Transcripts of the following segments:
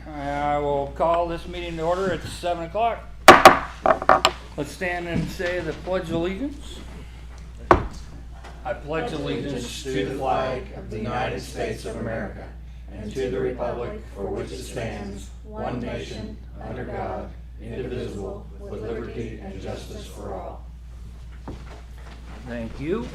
I will call this meeting to order at 7 o'clock. Let's stand and say the Pledge of Allegiance. I pledge allegiance to the flag of the United States of America and to the republic for which it stands, one nation, under God, indivisible, with liberty and justice for all. Thank you.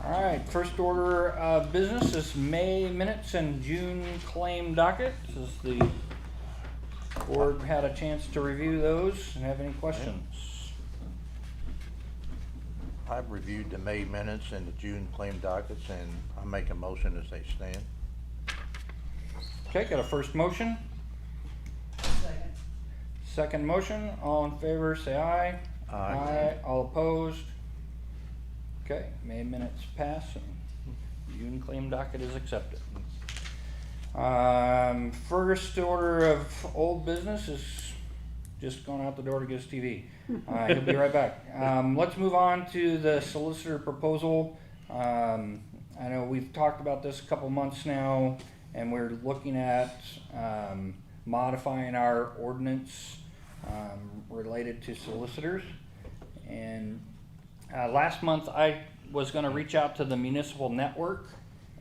All right, first order of business is May minutes and June claim docket. Has the board had a chance to review those and have any questions? I've reviewed the May minutes and the June claim dockets, and I make a motion as they stand. Okay, got a first motion. Second. Second motion. All in favor, say aye. Aye. All opposed? Okay, May minutes pass and June claim docket is accepted. First order of old business is just going out the door to get his TV. He'll be right back. Let's move on to the solicitor proposal. I know we've talked about this a couple months now, and we're looking at modifying our ordinance related to solicitors. And last month I was going to reach out to the municipal network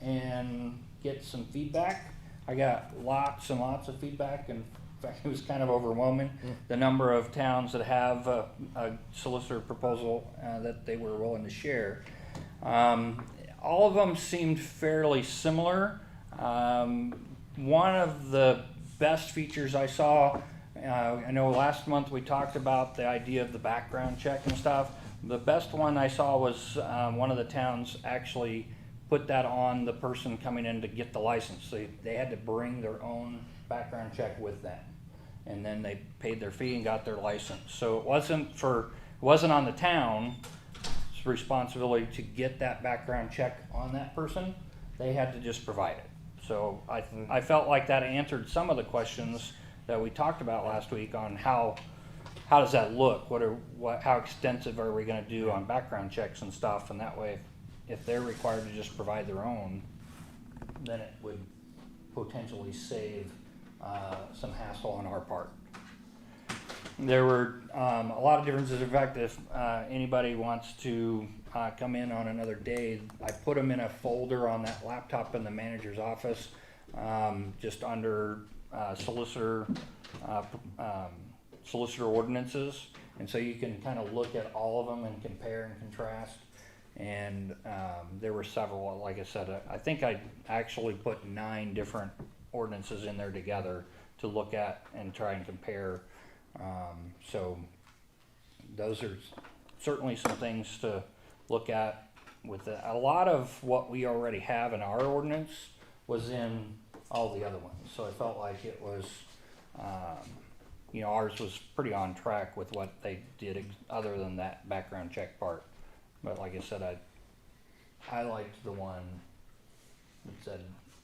and get some feedback. I got lots and lots of feedback, and in fact it was kind of overwhelming, the number of towns that have a solicitor proposal that they were willing to share. All of them seemed fairly similar. One of the best features I saw, I know last month we talked about the idea of the background check and stuff. The best one I saw was one of the towns actually put that on the person coming in to get the license. They had to bring their own background check with them, and then they paid their fee and got their license. So it wasn't on the town's responsibility to get that background check on that person. They had to just provide it. So I felt like that answered some of the questions that we talked about last week on how does that look? How extensive are we going to do on background checks and stuff? And that way, if they're required to just provide their own, then it would potentially save some hassle on our part. There were a lot of differences. In fact, if anybody wants to come in on another day, I put them in a folder on that laptop in the manager's office, just under solicitor ordinances, and so you can kind of look at all of them and compare and contrast. And there were several, like I said, I think I actually put 9 different ordinances in there together to look at and try and compare. So those are certainly some things to look at. With a lot of what we already have in our ordinance was in all the other ones, so I felt like it was ours was pretty on track with what they did other than that background check part. But like I said, I liked the one that said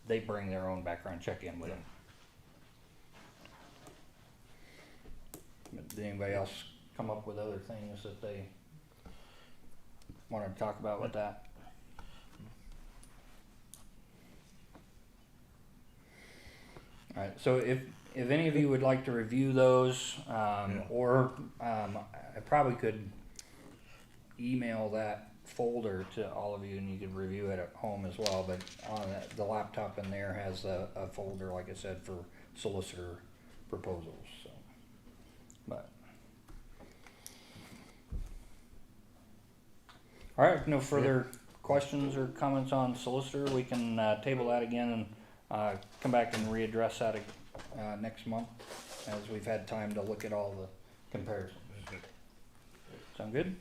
they bring their own background check in with them. But did anybody else come up with other things that they wanted to talk about with that? All right, so if any of you would like to review those, or I probably could email that folder to all of you and you could review it at home as well, but on the laptop in there has a folder, like I said, for solicitor proposals. So, but all right, if no further questions or comments on solicitor, we can table that again and come back and readdress that next month, as we've had time to look at all the comparisons. Sound good?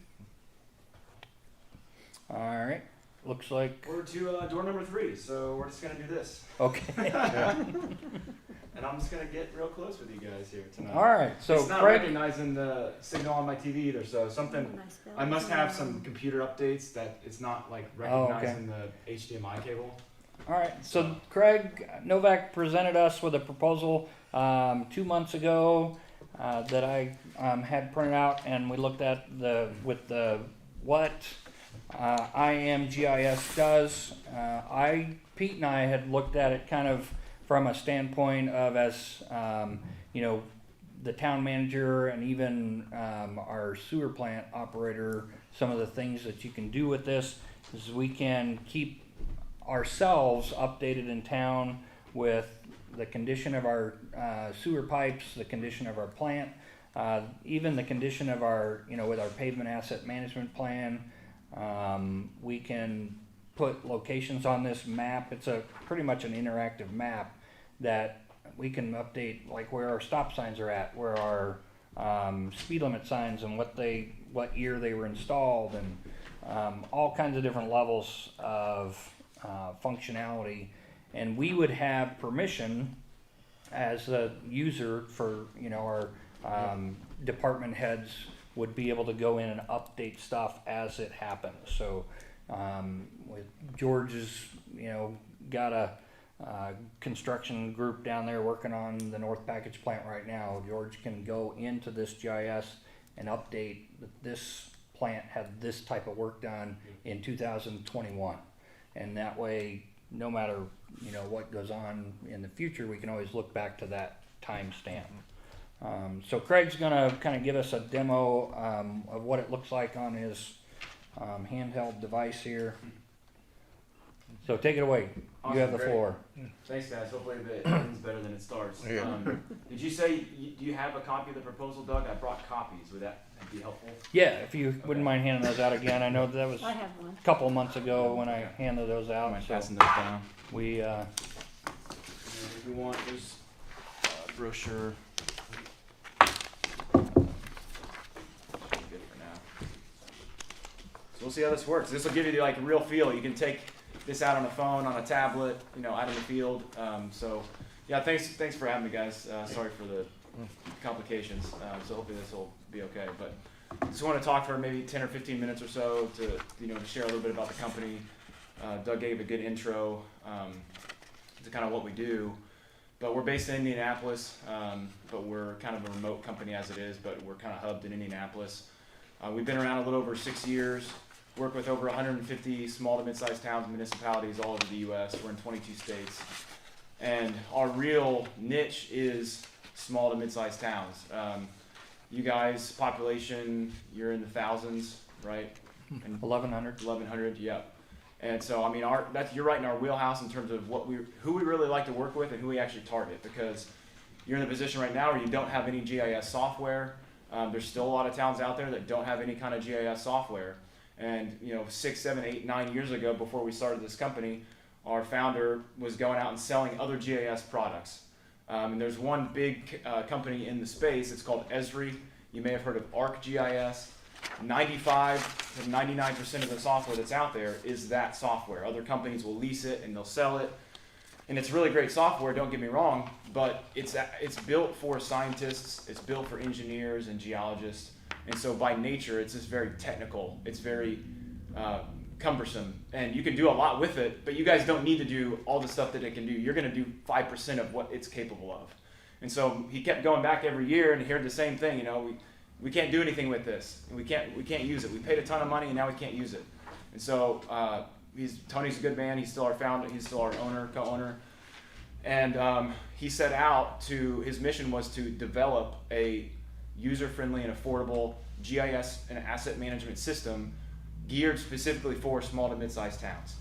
All right. Looks like. We're to door number 3, so we're just gonna do this. Okay. And I'm just gonna get real close with you guys here tonight. All right. So it's not Craig, recognizing the signal on my TV either, so something. I must have some computer updates that it's not like recognizing the HDMI cable. all right. So Craig Novak presented us with a proposal 2 months ago that I had printed out, and we looked at what IMGIS does. Pete and I had looked at it kind of from a standpoint of as, you know, the town manager and even our sewer plant operator, some of the things that you can do with this is we can keep ourselves updated in town with the condition of our sewer pipes, the condition of our plant, even the condition of our, you know, with our pavement asset management plan. We can put locations on this map. It's a pretty much an interactive map that we can update, like where our stop signs are at, where our speed limit signs and what year they were installed, and all kinds of different levels of functionality. And we would have permission as a user for, you know, our department heads would be able to go in and update stuff as it happens. So with George's, you know, got a construction group down there working on the North Package plant right now. George can go into this GIS and update that this plant had this type of work done in 2021. And that way, no matter, you know, what goes on in the future, we can always look back to that timestamp. So Craig's gonna kind of give us a demo of what it looks like on his handheld device here. So take it away. Awesome, You have the great. floor. Thanks, guys. Hopefully it ends better than it starts. Yeah. Did you say, do you have a copy of the proposal, Doug? I brought copies. Would that be helpful? Yeah, if you wouldn't mind handing those out again. I know that was I have one. a couple of months ago when I handed those Am I out. So passing those down? we, And if you want, there's a brochure. Good for now. So we'll see how this works. This will give you like a real feel. You can take this out on a phone, on a tablet, you know, out in the field. So yeah, thanks for having me, guys. Sorry for the complications. So hopefully this will be okay. But just want to talk for maybe 10 or 15 minutes or so to, you know, to share a little bit about the company. Doug gave a good intro to kind of what we do. But we're based in Indianapolis, but we're kind of a remote company as it is, but we're kind of hubbed in Indianapolis. We've been around a little over 6 years, work with over 150 small to mid-sized towns and municipalities all over the U.S. We're in 22 states. And our real niche is small to mid-sized towns. You guys, population, you're in the thousands, right? And 1100. 1,100, yep. And so, I mean, you're right in our wheelhouse in terms of who we really like to work with and who we actually target, because you're in a position right now where you don't have any GIS software. There's still a lot of towns out there that don't have any kind of GIS software. And, you know, 6, 7, 8, 9 years ago, before we started this company, our founder was going out and selling other GIS products. And there's one big company in the space. It's called Esri. You may have heard of ArcGIS. 95 to 99% of the software that's out there is that software. Other companies will lease it and they'll sell it. And it's really great software, don't get me wrong, but it's built for scientists, it's built for engineers and geologists. And so by nature, it's just very technical. It's very cumbersome. And you can do a lot with it, but you guys don't need to do all the stuff that it can do. You're going to do 5% of what it's capable of. And so he kept going back every year and he heard the same thing, you know, we can't do anything with this. We can't use it. We paid a ton of money and now we can't use it. And so Tony's a good man. He's still our founder. He's still our co-owner. And he set out his mission was to develop a user-friendly and affordable GIS and asset management system geared specifically for small to mid-sized towns.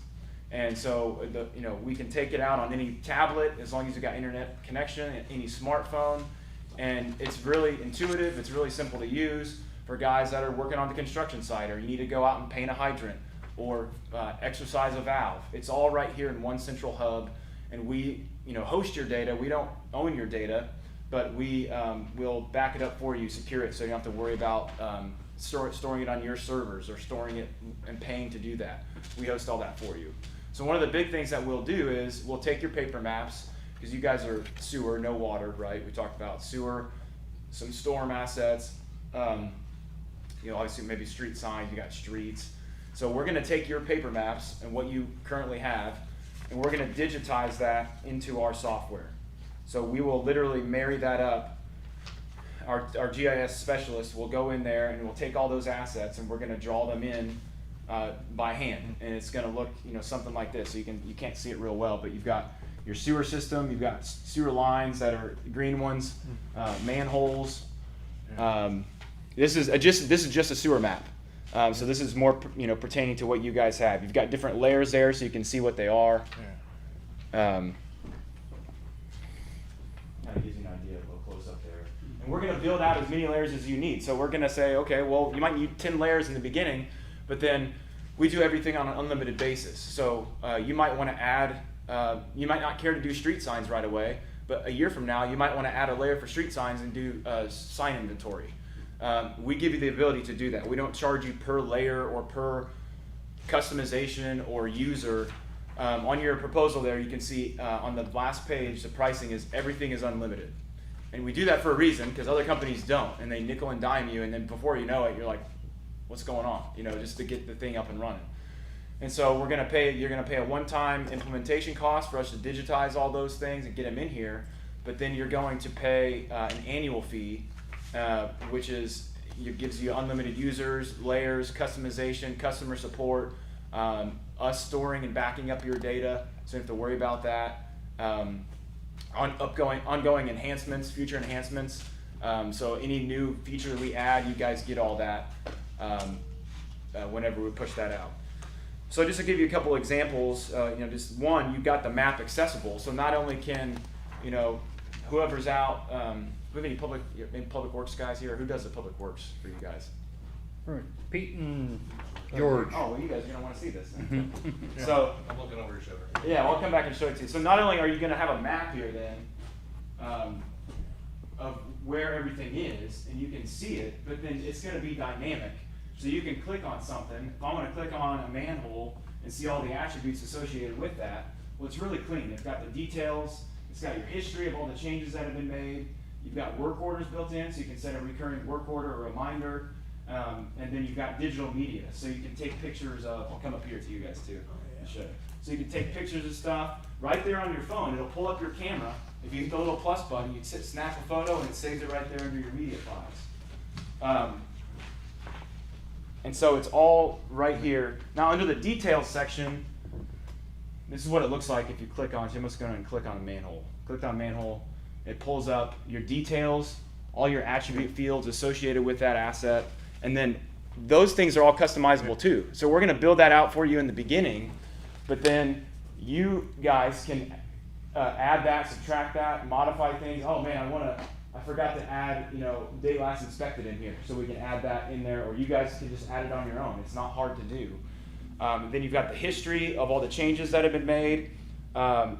And so we can take it out on any tablet as long as you got internet connection, any smartphone. And it's really intuitive, it's really simple to use for guys that are working on the construction site, or you need to go out and paint a hydrant or exercise a valve. It's all right here in one central hub, and we host your data. We don't own your data, but we will back it up for you, secure it, so you don't have to worry about storing it on your servers or storing it and paying to do that. We host all that for you. So one of the big things that we'll do is we'll take your paper maps, because you guys are sewer, no water, right? We talked about sewer, some storm assets, obviously maybe street signs, you got streets. So we're gonna take your paper maps and what you currently have, and we're gonna digitize that into our software. So we will literally marry that up. Our GIS specialist will go in there and we'll take all those assets and we're gonna draw them in by hand, and it's going to look, something like this. So you can't see it real well, but you've got your sewer system, you've got sewer lines that are green ones, manholes. This is just a sewer map. So this is more pertaining to what you guys have. You've got different layers there, so you can see what they are. Kind of gives you an idea of a close up there. And we're going to build out as many layers as you need. So we're going to say, okay, well, you might need 10 layers in the beginning, but then we do everything on an unlimited basis. So you might want to add, you might not care to do street signs right away, but a year from now, you might want to add a layer for street signs and do sign inventory. We give you the ability to do that. We don't charge you per layer or per customization or user. On your proposal there, you can see on the last page, the pricing is everything is unlimited. And we do that for a reason, because other companies don't, and they nickel and dime you, and then before you know it, you're like, what's going on? Just to get the thing up and running. And so you're gonna pay a one-time implementation cost for us to digitize all those things and get them in here, but then you're going to pay an annual fee, which gives you unlimited users, layers, customization, customer support, us storing and backing up your data, so you don't have to worry about that. Ongoing enhancements, future enhancements. So any new feature that we add, you guys get all that whenever we push that out. So just to give you a couple examples, just one, you've got the map accessible. So not only can, whoever's out, do we have any public works guys here? Who does the public works for you guys? Right. Pete and George. Oh, well, you guys are going to want to see this then. So, I'm looking over your shoulder. yeah, I'll come back and show it to you. So not only are you going to have a map here then of where everything is, and you can see it, but then it's going to be dynamic. So you can click on something. If I want to click on a manhole and see all the attributes associated with that, well, it's really clean. It's got the details. It's got your history of all the changes that have been made. You've got work orders built in, so you can set a recurring work order or reminder. And then you've got digital media, so you can take pictures of, I'll come up here to you guys too and show you. So you can take pictures of stuff right there on your phone. It'll pull up your camera. If you hit the little plus button, you snap a photo and it saves it right there under your media files. And so it's all right here. Now under the details section, this is what it looks like if you click on it. You must go and click on a manhole. Click on manhole, it pulls up your details, all your attribute fields associated with that asset. And then those things are all customizable too. So we're going to build that out for you in the beginning, but then you guys can add that, subtract that, modify things. Oh man, I forgot to add, date last inspected in here, so we can add that in there, or you guys can just add it on your own. It's not hard to do. Then you've got the history of all the changes that have been made, so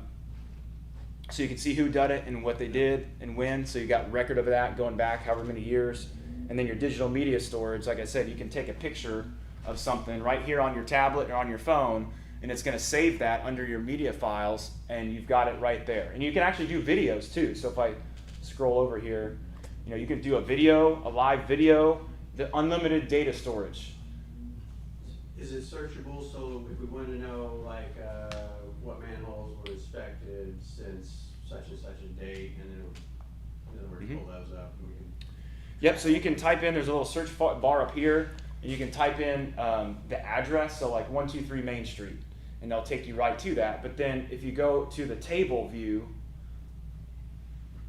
you can see who did it and what they did and when. So you got record of that going back however many years. And then your digital media storage, like I said, you can take a picture of something right here on your tablet or on your phone, and it's going to save that under your media files, and you've got it right there. And you can actually do videos too. So if I scroll over here, you can do a live video, the unlimited data storage. Is it searchable? So if we want to know what manholes were inspected since such and such a date, and then we'll pull those up. And we can. Yep. So you can type in. There's a little search bar up here, and you can type in the address. So like 123 Main Street, and they'll take you right to that. But then if you go to the table view,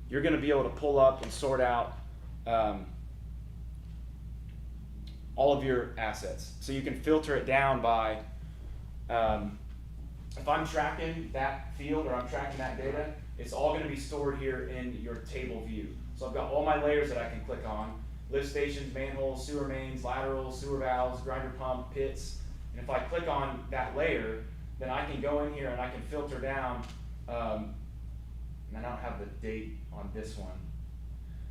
you're going to be able to pull up and sort out all of your assets. So you can filter it down by, if I'm tracking that field or I'm tracking that data, it's all going to be stored here in your table view. So I've got all my layers that I can click on: lift stations, manholes, sewer mains, laterals, sewer valves, grinder pump, pits. And if I click on that layer, then I can go in here and I can filter down, and I don't have the date on this one.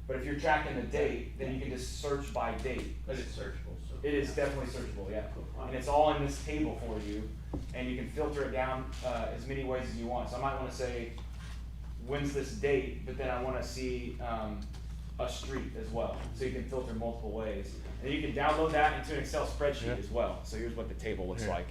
But if you're tracking the date, then you can just search by date. But it's searchable. So It is definitely searchable, yeah. And it's all in this table for you, and you can filter it down as many ways as you want. So I might want to say, when's this date, but then I want to see a street as well. So you can filter multiple ways. And you can download that into an Excel spreadsheet as well. So here's what the table looks like.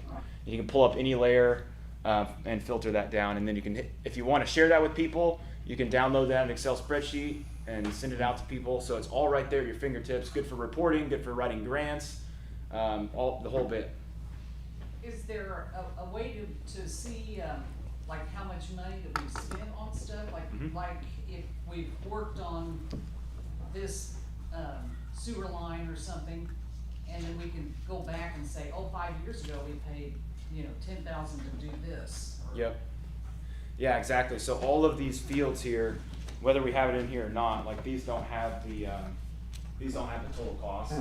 You can pull up any layer and filter that down, and then you can, if you want to share that with people, you can download that in an Excel spreadsheet and send it out to people. So it's all right there at your fingertips. Good for reporting, good for writing grants, the whole bit. is there a way to see, like how much money that we've spent on stuff? Mhm. Like if we've worked on this, sewer line or something, and then we can go back and say, oh, 5 years ago, we paid, $10,000 to do this. Yep. Yeah, exactly. So all of these fields here, whether we have it in here or not, like these don't have the total cost,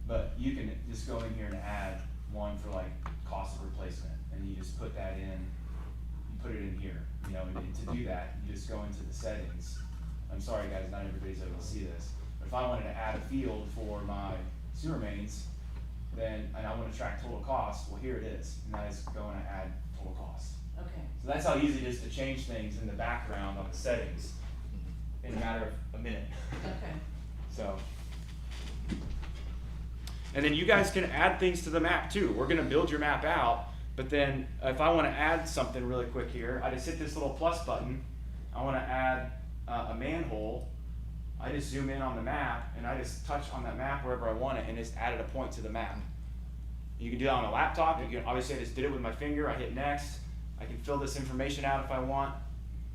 but you can just go in here and add one for like cost of replacement, and you just put that in, you put it in here, and to do that, you just go into the settings. I'm sorry guys, not everybody's able to see this, but if I wanted to add a field for my sewer mains, then, and I want to track total cost, well here it is, and that is going to add total cost. Okay, So that's how easy it is to change things in the background on the settings in a matter of a minute. okay. So, and then you guys can add things to the map too. We're gonna build your map out, but then if I wanna add something really quick here, I just hit this little plus button. I wanna add a manhole. I just zoom in on the map and I just touch on that map wherever I want it and just added a point to the map. You can do that on a laptop. You can, obviously I just did it with my finger. I hit next. I can fill this information out if I want.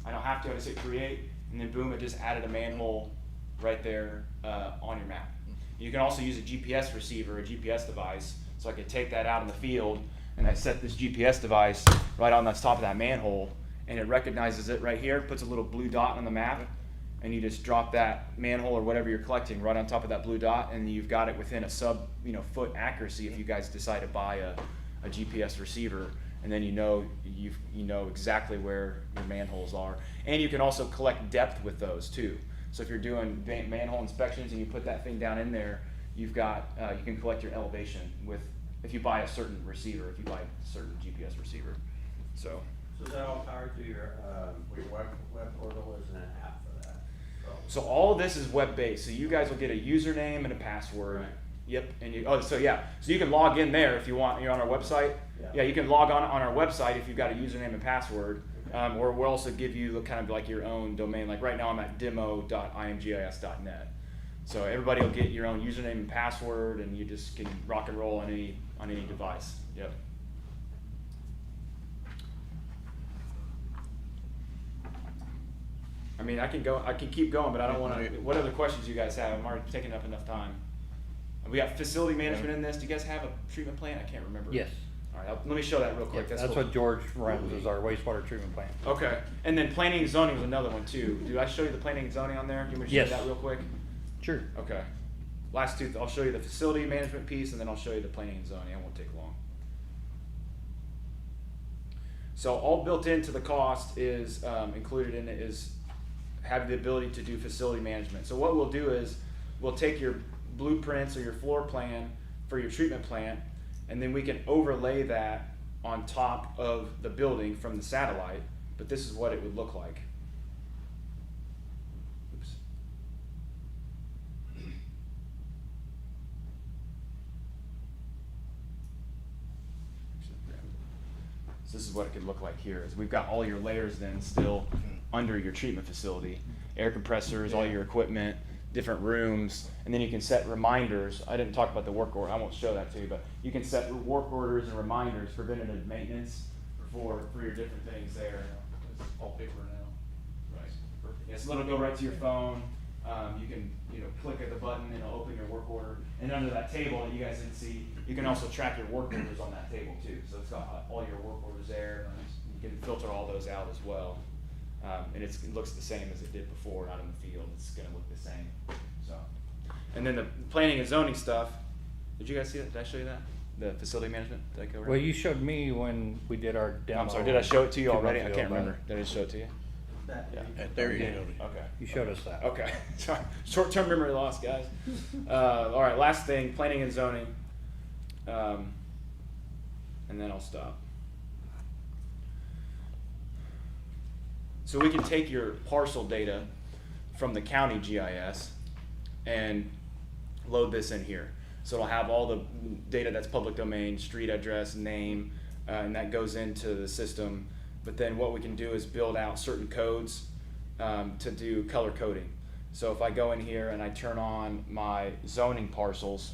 I don't have to, I just hit create, and then boom, it just added a manhole right there on your map. You can also use a GPS receiver, a GPS device, so I could take that out in the field, and I set this GPS device right on the top of that manhole, and it recognizes it right here, puts a little blue dot on the map, and you just drop that manhole or whatever you're collecting right on top of that blue dot, and you've got it within a foot accuracy if you guys decide to buy a GPS receiver. And then you know exactly where your manholes are. And you can also collect depth with those too. So if you're doing manhole inspections and you put that thing down in there, you've got, you can collect your elevation if you buy a certain receiver, if you buy a certain GPS receiver. So So is that all powered through your web portal, or is there an app for that? So all of this is web-based. So you guys will get a username and a password. Right. Yep. And so you can log in there if you want. You're on our website. Yeah. You can log on our website if you've got a username and password. Or we'll also give you kind of like your own domain. Like right now I'm at demo.imgis.net. So everybody will get your own username and password, and you just can rock and roll on any device. Yep. I mean, I can keep going, but I don't want to. What other questions you guys have? I'm already taking up enough time. We got facility management in this. Do you guys have a treatment plant? I can't remember. Yes. All right, let me show that real quick. That's cool. what George runs, is our wastewater treatment plant. Okay, and then planning and zoning was another one too. Do I show you the planning and zoning on there? Do you want me to Yes. show you that real quick? Sure. Okay. Last two, I'll show you the facility management piece, and then I'll show you the planning and zoning. It won't take long. So all built into the cost is included in it is have the ability to do facility management. So what we'll do is we'll take your blueprints or your floor plan for your treatment plant, and then we can overlay that on top of the building from the satellite. But this is what it would look like. Oops. So this is what it could look like here. Is we've got all your layers then still under your treatment facility, air compressors, all your equipment, different rooms, and then you can set reminders. I didn't talk about the work order. I won't show that to you, but you can set work orders and reminders, preventative maintenance for your different things there. It's all paper now. Right. Perfect. Yeah, so it'll go right to your phone. You can click at the button and it'll open your work order. And under that table that you guys didn't see, you can also track your work orders on that table too. So it's got all your work orders there. You can filter all those out as well. And it looks the same as it did before out in the field. It's going to look the same. So, and then the planning and zoning stuff. Did you guys see that? Did I show you that? The facility management? Did I go over? Well, you showed me when we did our demo. I'm sorry. Did I show it to you 2 already? months I ago, can't remember. Did I just show it to you? Yeah. There you go. Okay. You showed us that. Okay. Sorry. Short-term memory loss, guys. All right. Last thing, planning and zoning. And then I'll stop. So we can take your parcel data from the county GIS and load this in here. So it'll have all the data that's public domain, street address, name, and that goes into the system. But then what we can do is build out certain codes to do color coding. So if I go in here and I turn on my zoning parcels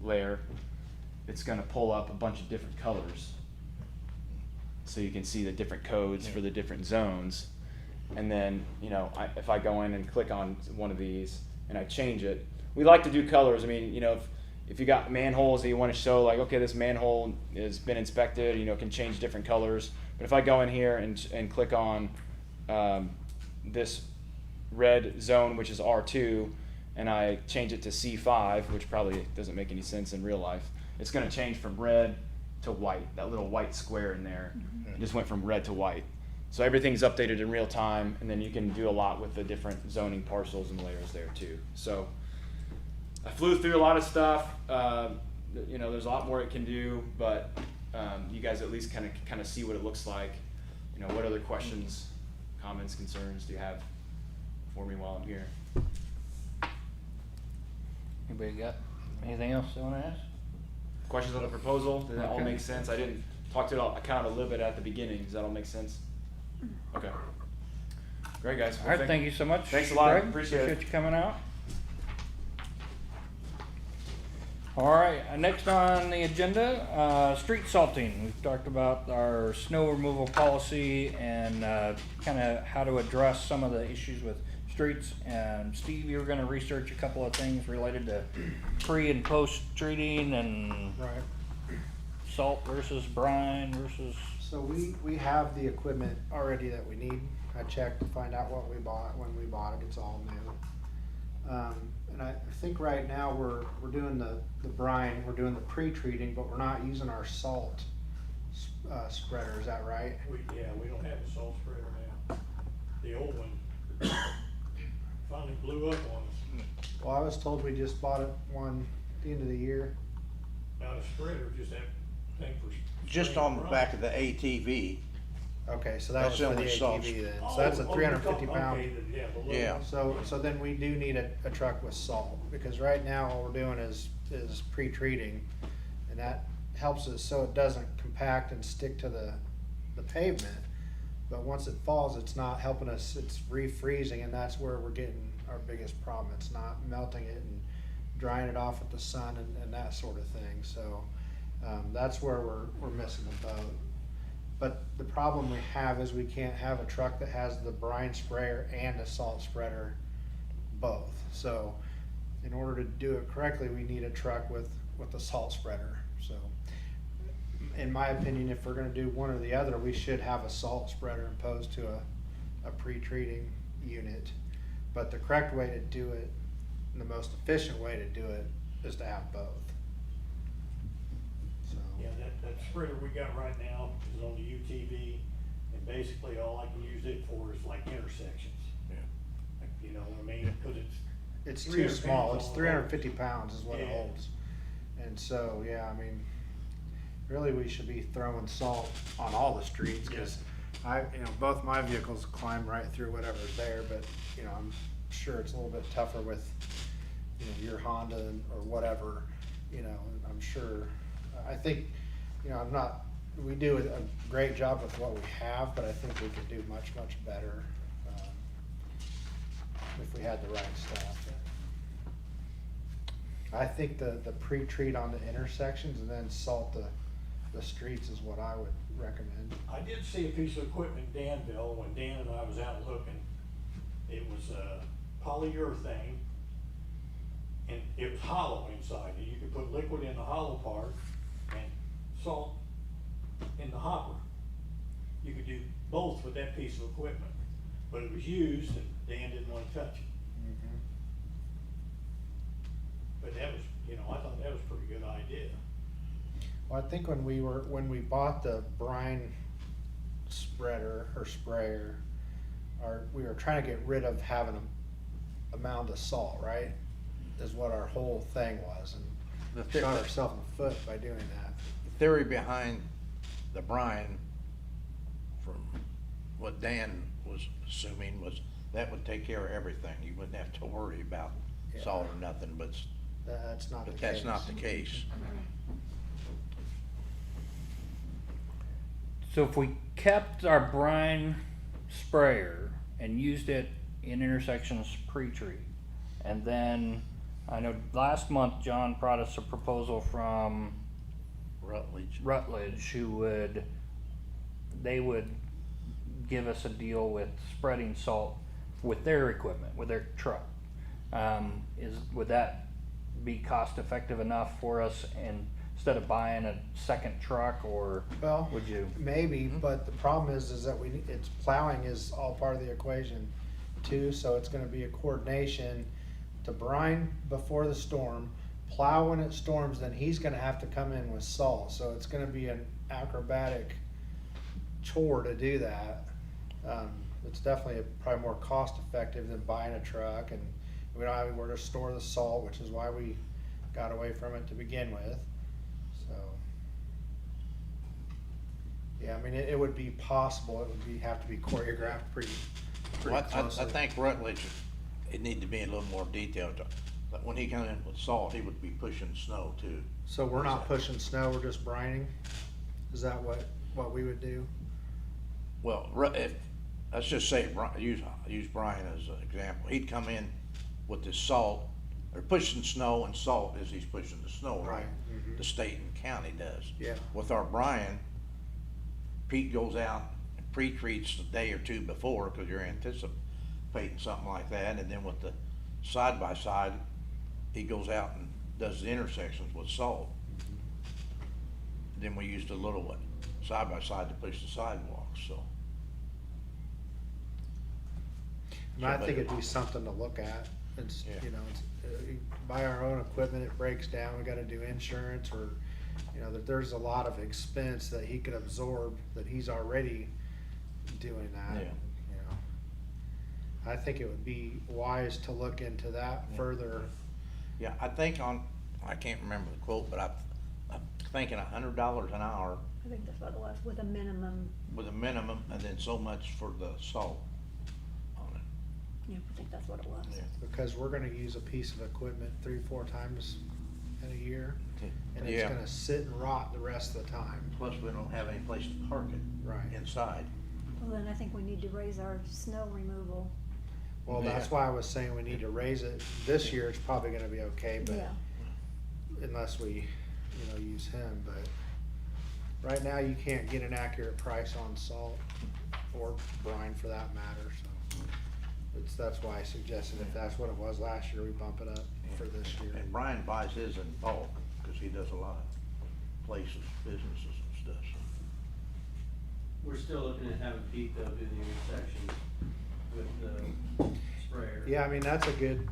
layer, it's gonna pull up a bunch of different colors. So you can see the different codes for the different zones. And then, you know, if I go in and click on one of these and I change it, we like to do colors. I mean, you know, if you got manholes that you want to show, like, okay, this manhole has been inspected, you know, it can change different colors. But if I go in here and click on this red zone, which is R2, and I change it to C5, which probably doesn't make any sense in real life, it's going to change from red to white. That little white square in there just went from red to white. So everything's updated in real time, and then you can do a lot with the different zoning parcels and layers there too. So I flew through a lot of stuff. You know, there's a lot more it can do, but you guys at least kind of see what it looks like. You know, what other questions, comments, concerns do you have for me while I'm here? Anybody got anything else they want to ask? Questions on the proposal? Did that all Okay. make sense? I didn't talk to it all, I kind of a little bit at the beginning. Does that all make sense? Okay. Great, guys. All right, thank you so much. Thanks a lot. Greg. Appreciate it. you coming out. All right, next on the agenda, street salting. We've talked about our snow removal policy and kind of how to address some of the issues with streets. And Steve, you were going to research a couple of things related to pre and post treating and Right. salt versus brine versus. So we have the equipment already that we need. I checked to find out what we bought, when we bought it, it's all new. And I think right now we're doing the brine, we're doing the pre-treating, but we're not using our salt spreader, is that right? We don't have a salt spreader now. The old one finally blew up on us. Well, I was told we just bought it one at the end of the year. Now the spreader, just that thing for. Just on the back of the ATV, Okay, so that That's was the for the only salt ATV then. Oh, So that's a oh, 350 okay, pound. yeah, the little Yeah. one. So then we do need a truck with salt, because right now all we're doing is pre-treating, and that helps us so it doesn't compact and stick to the pavement. But once it falls, it's not helping us, it's refreezing, and that's where we're getting our biggest problem. It's not melting it and drying it off with the sun and that sort of thing, so that's where we're missing the boat. But the problem we have is we can't have a truck that has the brine sprayer and a salt spreader both. So in order to do it correctly, we need a truck with a salt spreader. So in my opinion, if we're gonna do one or the other, we should have a salt spreader opposed to a pre-treating unit. But the correct way to do it, and the most efficient way to do it, is to have both. So. Yeah, that spreader we got right now is on the UTV, and basically all I can use it for is like intersections. Yeah. Like, you know what I mean? Cause It's too 300 small, pounds it's on 350 pounds is what it Yeah. holds. And so, yeah, I mean, really we should be throwing salt on all the streets, cause both my vehicles climb right through whatever's there, but, I'm sure it's a little bit tougher with, your Honda or whatever, I'm sure, I think, we do a great job with what we have, but I think we could do much, much better, if we had the right stuff. I think the pre-treat on the intersections and then salt the streets is what I would recommend. I did see a piece of equipment in Danville when Dan and I was out looking. It was a polyurethane, and it was hollow inside. You could put liquid in the hollow part and salt in the hopper. You could do both with that piece of equipment, but it was used and Dan didn't want to touch it. But that was, I thought that was a pretty good idea. Well, I think when we bought the brine spreader or sprayer, we were trying to get rid of having a mound of salt, right? Is what our whole thing was, and shot ourselves in the foot by doing that. the theory behind the brine, from what Dan was assuming, was that would take care of everything. You wouldn't have to worry about Yeah. salt or nothing, but That's not the case. that's not the case. So if we kept our brine sprayer and used it in intersections pre-treat, and then I know last month John brought us a proposal from Rutledge, they would give us a deal with spreading salt with their equipment, with their truck. Would that be cost effective enough for us, and instead of buying a second truck, or Well, would you? maybe, but the problem is that it's plowing is all part of the equation too, so it's gonna be a coordination to brine before the storm, plow when it storms, then he's gonna have to come in with salt, so it's gonna be an acrobatic chore to do that. It's definitely probably more cost effective than buying a truck, and we don't have anywhere to store the salt, which is why we got away from it to begin with, so. Yeah, I mean, it would be possible, have to be choreographed pretty Well, I closely. think Rutledge, it need to be a little more detailed. But when he come in with salt, he would be pushing snow too. So we're not pushing snow, we're just brining? Is that what we would do? Well, let's just say, use Brian as an example. He'd come in with his salt, or pushing snow and salt as he's pushing the snow, right? Mhm. The state and county does. Yeah. With our Brian, Pete goes out and pre-treats a day or two before, cause you're anticipating something like that, and then with the side-by-side, he goes out and does the intersections with salt. Then we used a little side-by-side to push the sidewalks, so. I mean, I think it'd be something to look at. It's, Yeah. you know, buy our own equipment, it breaks down, we gotta do insurance, or, you know, there's a lot of expense that he could absorb, that he's already doing that. Yeah. You know, I think it would be wise to look into that Yeah. further. Yeah, I think I can't remember the quote, but I'm thinking $100 an hour I think that's what it was, with a minimum, with a minimum, and then so much for the salt on it. yeah, I think that's what it was. Yeah. Because we're gonna use a piece of equipment 3-4 times in a year, and it's Yeah. gonna sit and rot the rest of the time. Plus, we don't have any place to park it Right. inside. Well, then I think we need to raise our snow removal. Well, that's Yeah. why I was saying we need to raise it. This year, it's probably gonna be okay, but Yeah, unless we, use him, but right now you can't get an accurate price on salt or brine for that matter, so. That's why I suggested if that's what it was last year, we bump it up for this year. And Brian buys his in bulk, cause he does a lot of places, businesses and stuff, so. We're still looking at having Pete though do the intersections with the sprayer. Yeah, I mean, that's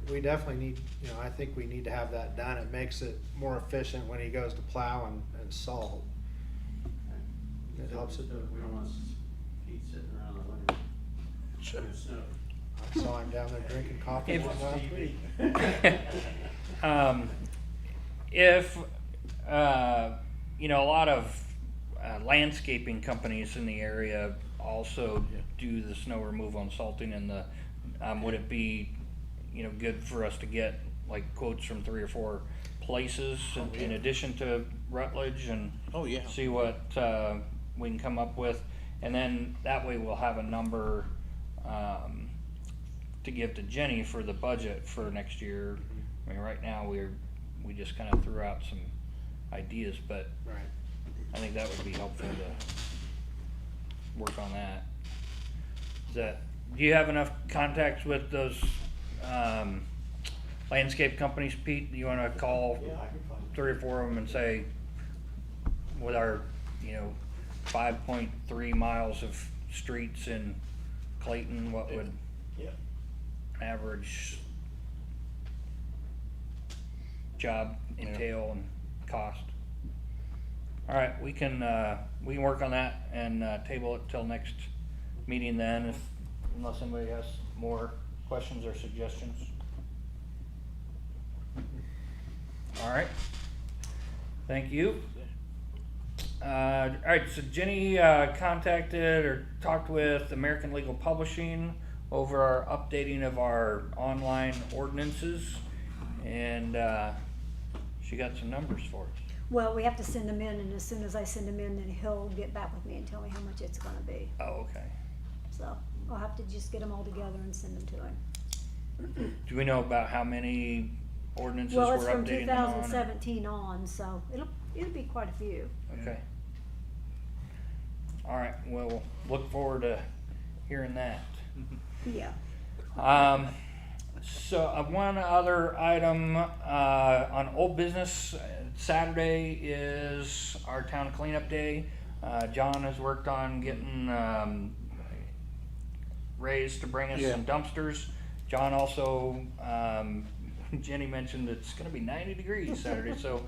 we definitely need, I think we need to have that done. It makes it more efficient when he goes to plow and salt. It helps it. We don't want Pete sitting around the winter So- with snow. I saw him down there drinking coffee If- one last week. If, a lot of landscaping companies in the area also Yeah. do the snow removal and salting, and would it be, good for us to get like quotes from 3 or 4 places in addition to Rutledge, and Oh, yeah. see what we can come up with, and then that way we'll have a number to give to Jenny for the budget for next year. I mean, right now we just kind of threw out some ideas, but Right. I think that would be helpful to work on that. Do you have enough contacts with those landscape companies, Pete? Do you want to call Yeah, I can find 3 or 4 of them and say, with our, 5.3 miles of streets in Clayton, what would Yeah. average job entail and cost? All right, we can work on that and table it till next meeting then, unless anybody has more questions or suggestions. All right, thank you. All right, so Jenny contacted or talked with American Legal Publishing over our updating of our online ordinances, and she got some numbers for us. well, we have to send them in, and as soon as I send them in, then he'll get back with me and tell me how much it's gonna be. Oh, okay. So, I'll have to just get them all together and send them to him. Do we know about how many ordinances Well, we're it's from updating them on? 2017 on, so it'll be quite a few. Okay. All right, well, we'll look forward to hearing that. Yeah. So one other item, on old business, Saturday is our town cleanup day. John has worked on getting, Rays to bring us Yeah. some dumpsters. John also, Jenny mentioned it's gonna be 90 degrees Saturday, so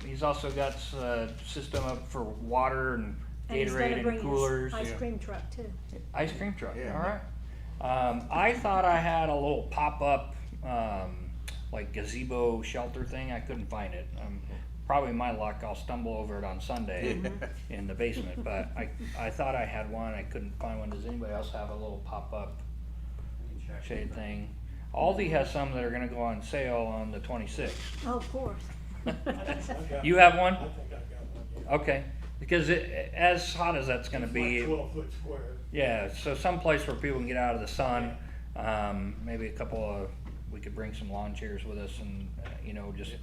he's also got a system up for water and And he's Gatorade gonna and bring his coolers. ice cream truck too. Ice cream truck, Yeah. all right. I thought I had a little pop-up, like gazebo shelter thing. I couldn't find it. Probably my luck, I'll stumble over it on Sunday in the basement, but I thought I had one. I couldn't find one. Does anybody else have a little pop-up shade thing? Aldi has some that are gonna go on sale on the 26th. Oh, of course. You have one? I think I've got one, yeah. Okay, because as hot as that's gonna It's be. like 12-foot square. Yeah, so someplace where people can get out of the sun, maybe we could bring some lawn chairs with us and, just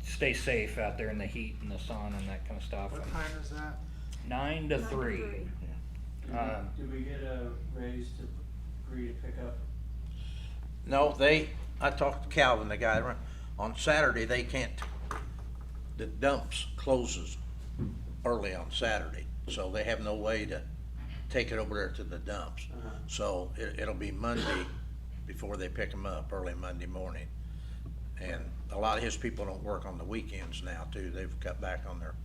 stay safe out there in the heat and the sun and that kind of stuff. What time is that? 9 to 3. Did we get a raise to agree to pick up? No, I talked to Calvin, the guy, on Saturday, they can't, the dumps closes early on Saturday, so they have no way to take it over there to the dumps. Uh-huh. So it'll be Monday before they pick them up, early Monday morning. And a lot of his people don't work on the weekends now too, they've cut back on their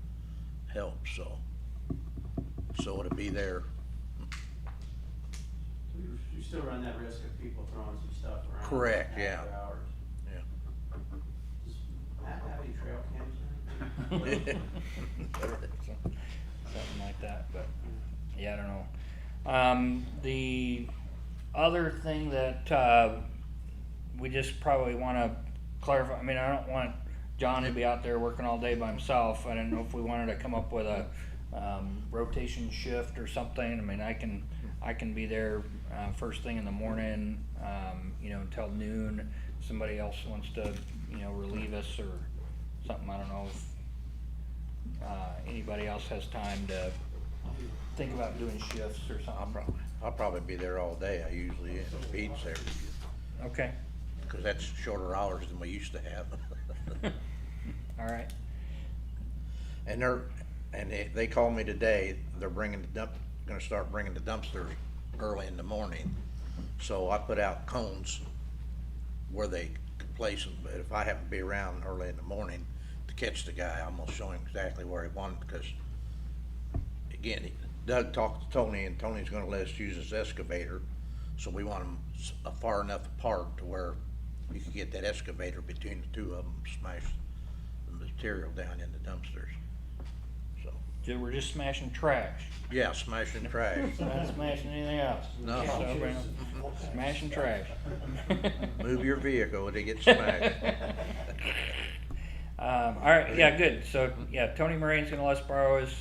help, so it'll be there. You still run that risk of people throwing some stuff around. Correct, yeah. after hours. Yeah. Does Matt have any trail cams or anything? Something like that, but yeah, I don't know. The other thing that we just probably want to clarify, I mean, I don't want John to be out there working all day by himself. I don't know if we wanted to come up with a rotation shift or something. I mean, I can be there first thing in the morning, until noon. Somebody else wants to, relieve us or something. I don't know if anybody else has time to think about doing shifts or something. I'll probably be there all day, I usually am, Pete's there, Okay, cause that's shorter hours than we used to have. all right. And they called me today, they're gonna start bringing the dumpsters early in the morning. So I put out cones where they could place them, but if I happen to be around early in the morning to catch the guy, I'm gonna show him exactly where he wanted, because again, Doug talked to Tony, and Tony's gonna let us use his excavator, so we want them far enough apart to where you can get that excavator between the two of them, smash the material down in the dumpsters. So, We're just smashing trash. yeah, smashing trash. Not smashing anything else. No. So, smashing trash. Move your vehicle and it gets smashed. All right, yeah, good. So, yeah, Tony Morane's gonna let us borrow his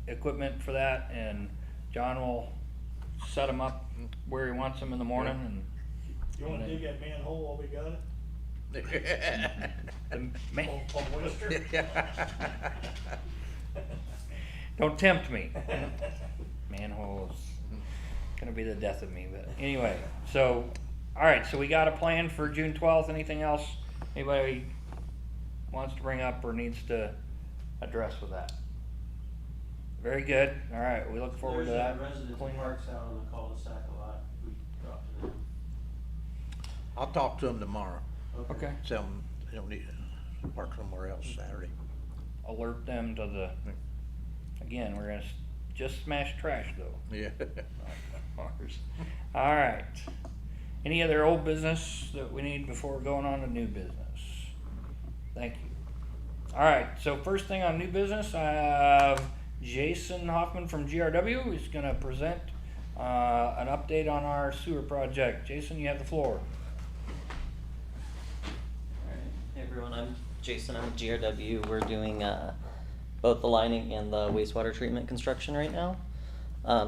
equipment for that, and John will set him up where he wants them in the morning, and You wanna dig that manhole while we got it? the man, On Webster? don't tempt me. Manhole's gonna be the death of me, but anyway, so, all right, so we got a plan for June 12th. Anything else anybody wants to bring up or needs to address with that? Very good. All right, we look forward to that. There's a resident Clean that work. parks out on the cul-de-sac a lot, we talked to them. I'll talk to him tomorrow. Okay. Tell him they don't need to park somewhere else Saturday. Alert them to the, again, we're gonna just smash trash though. Yeah. Ours. All right. Any other old business that we need before going on to new business? Thank you. All right, so first thing on new business, I have Jason Hoffman from GRW who's gonna present an update on our sewer project. Jason, you have the floor. Alright, hey everyone, I'm Jason, I'm with GRW. We're doing both the lining and the wastewater treatment construction right now.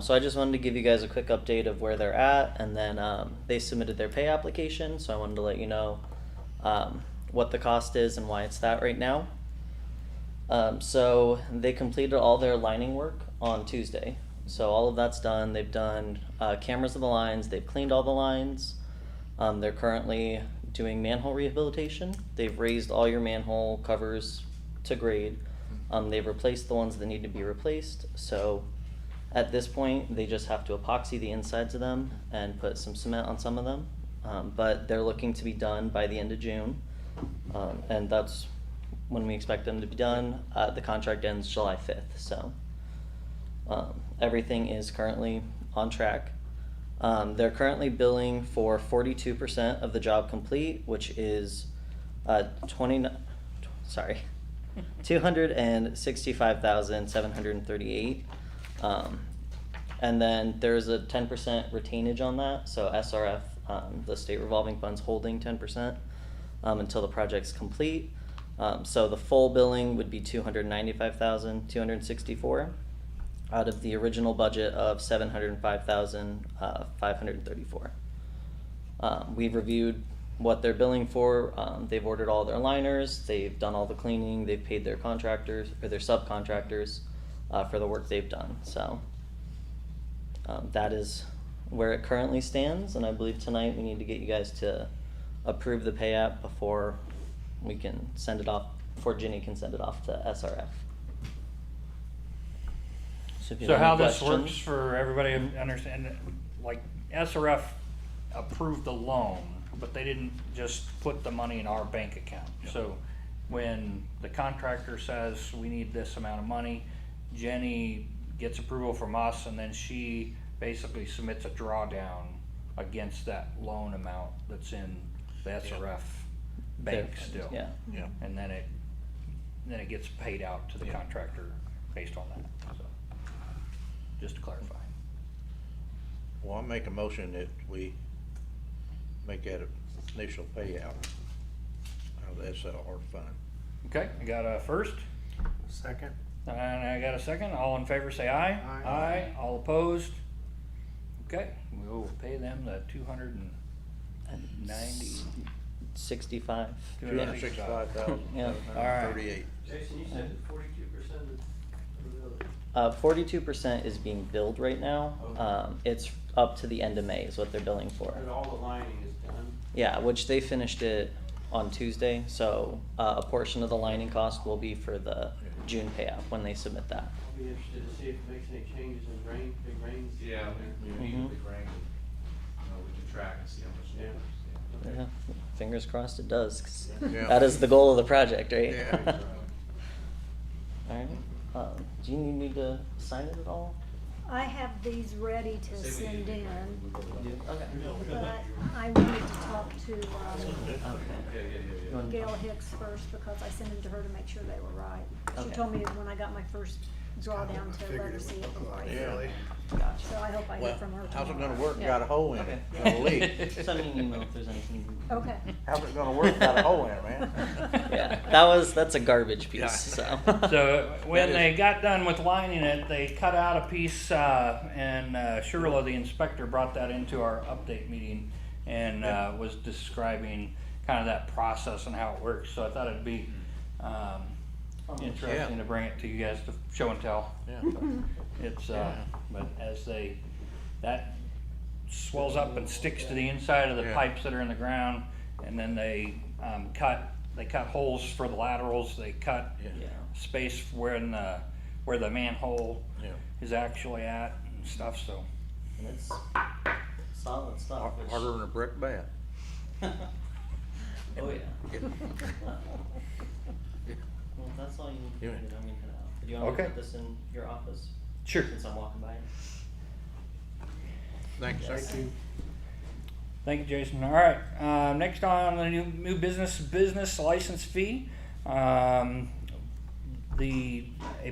So I just wanted to give you guys a quick update of where they're at, and then they submitted their pay application, so I wanted to let you know what the cost is and why it's that right now. So they completed all their lining work on Tuesday. So all of that's done. They've done cameras of the lines. They've cleaned all the lines. They're currently doing manhole rehabilitation. They've raised all your manhole covers to grade. They've replaced the ones that need to be replaced. So at this point, they just have to epoxy the insides of them and put some cement on some of them. But they're looking to be done by the end of June. And that's when we expect them to be done. The contract ends July 5th. So everything is currently on track. They're currently billing for 42% of the job complete, which is $265,738. And then there's a 10% retainage on that. So SRF, the state revolving fund's holding 10% until the project's complete. So the full billing would be $295,264 out of the original budget of $705,534. We've reviewed what they're billing for. They've ordered all their liners. They've done all the cleaning. They've paid their contractors or their subcontractors for the work they've done. So that is where it currently stands. And I believe tonight we need to get you guys to approve the pay app before we can send it off, before Ginny can send it off to SRF. If you So have how any this works questions- for everybody to understand, like SRF approved the loan, but they didn't just put the money in our bank account. So when the contractor says we need this amount of money, Jenny gets approval from us, and then she basically submits a drawdown against that loan amount that's in the SRF bank still. Yeah. Yeah. And then it gets paid out to the contractor based on that, so, just to clarify. Well, I make a motion that we make that initial payout out of the SLR fund. Okay, I got a first, Second. and I got a second, all in favor say aye. Aye. All opposed? Okay, we will pay them the 290, 65. $265,000. Yeah. All right. 38. Jason, you said 42% of the 42% is being billed right now. It's up to the end of May is what they're billing for. and all the lining is done. Yeah, which they finished it on Tuesday, so a portion of the lining cost will be for the June payout when they submit that. I'll be interested to see if it makes any changes in rain, big rains. Yeah, we need Mhm. a big range, we can track and see how much. Yeah. Okay. Yeah, fingers crossed it does, 'cause Yeah. that is the goal of the project, right? Yeah. All right, do you need me to sign it at all? I have these ready to send in, Okay. but I wanted to talk to Okay. You want- Gail Hicks first because I sent them to her to make sure they were right. She Okay. told me when I got my first drawdown to let her see it before I did. Yeah. Gotcha. So I hope I hear Well, from her how's it tomorrow. gonna work? Yeah. Got a hole in it. Okay. Got a leak. Send me an email if there's anything. Okay. How's it gonna work? Got a hole in it, man. Yeah, that's a garbage piece, so. So when That is- they got done with lining it, they cut out a piece, and Shirla, the inspector, brought that into our update meeting and was describing kind of that process and how it works. So I thought it'd be interesting to bring it to you guys to show and tell. Yeah. It's, Yeah. but as that swells up and sticks to the inside of the Yeah. pipes that are in the ground, and then they cut holes for the laterals, they cut Yeah. space where the manhole Yeah. is actually at and stuff, so. And it's solid stuff. which- Harder than a brick bat. Oh, yeah. Yeah. Well, that's all you need to Yeah. do. I mean, do you want me to Okay. put this in your office? Sure. Since I'm walking by. Thanks, sir. Yes. Thank you, Jason. All right, next on the new business license fee. A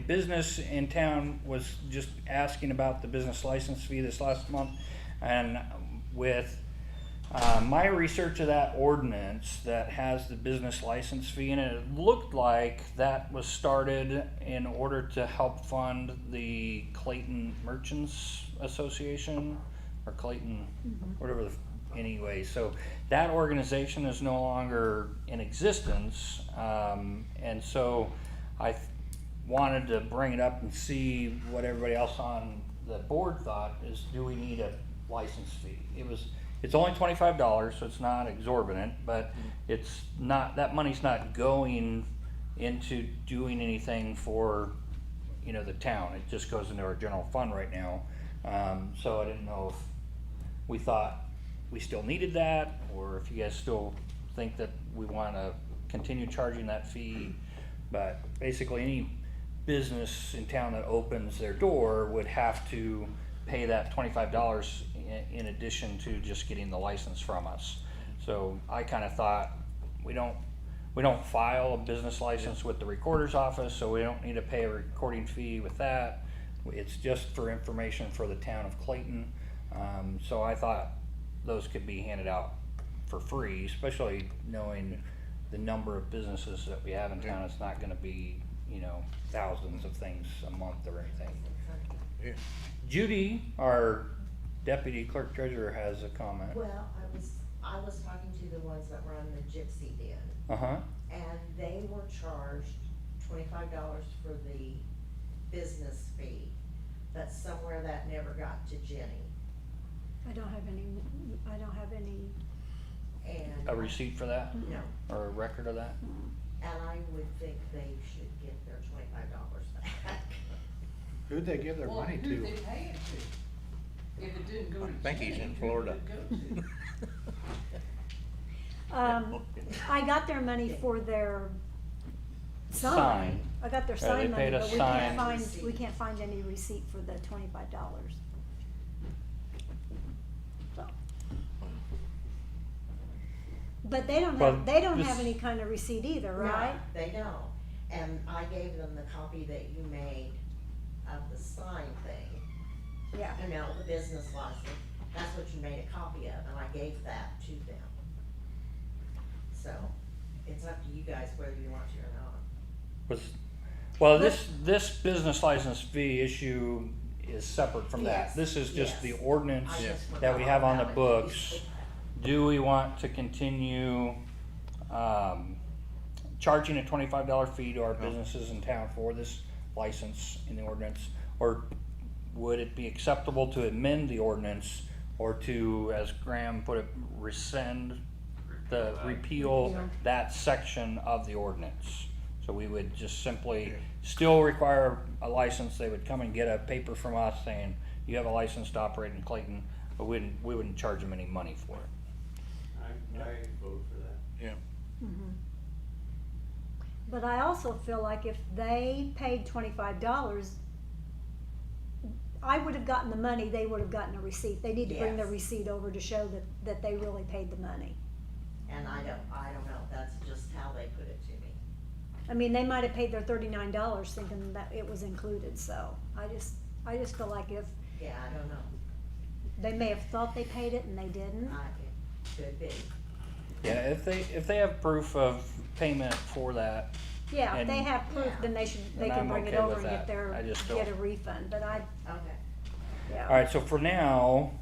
business in town was just asking about the business license fee this last month, and with my research of that ordinance that has the business license fee in it, it looked like that was started in order to help fund the Clayton Merchants Association, or Clayton, whatever anyway. So that organization is no longer in existence, and so I wanted to bring it up and see what everybody else on the board thought. Is, do we need a license fee? It's only $25, so it's not exorbitant, but it's not, that money's not going into doing anything for, you know, the town. It just goes into our general fund right now. So I didn't know if we thought we still needed that, or if you guys still think that we wanna continue charging that fee. But basically, any business in town that opens their door would have to pay that $25 in addition to just getting the license from us. So I kinda thought, we don't file a business license with the recorder's office, so we don't need to pay a recording fee with that. It's just for information for the town of Clayton. So I thought those could be handed out for free, especially knowing the number of businesses that we have in town. It's not gonna be, you know, thousands of things a month or anything. Yeah. Judy, our deputy clerk treasurer, has a comment. Well, I was talking to the ones that run the Gypsy Den, Uh-huh. and they were charged $25 for the business fee, but somewhere that never got to Jenny, I don't have any, and. A receipt for that, No, or a record of that? and I would think they should get their $25 back. Who'd they give their Well, money who'd to? they pay it to? If it didn't go to I think he's Jenny, in who Florida. would it go to? I got their money for their Sign. sign. I got their Yeah, they sign money, paid a but we sign. can't find, we can't find any receipt for the $25. So. But they don't Well, have, they don't this- have any kind of receipt either, right? No, they don't, and I gave them the copy that you made of the sign thing, Yeah. you know, the business license, that's what you made a copy of, and I gave that to them. So, it's up to you guys whether you want to or not. Well, this business license fee issue is separate from that. Yes, This is just yes. the ordinance I just that we forgot have on the about it. books. Do we want to continue, charging a $25 fee to our businesses in town for this license in the ordinance? Or would it be acceptable to amend the ordinance, or to, as Graham put it, rescind repeal that section of the ordinance? So we would just simply still require a license. They would come and get a paper from us saying, you have a license to operate in Clayton, but we wouldn't charge them any money for it. I vote for that. Yeah. But I also feel like if they paid $25, I would have gotten the money, they would have gotten a receipt. They need to bring the Yes. receipt over to show that they really paid the money. And I don't know, that's just how they put it to me. I mean, they might have paid their $39 thinking that it was included, so I just feel like if, Yeah, I don't know, they may have thought they paid it and they didn't. it could be. Yeah, if they have proof of payment for that, Yeah, if they And- have proof, then they Then can I'm bring it okay over with and get that. I just get a don't- refund, but Okay. yeah. all right, so for now,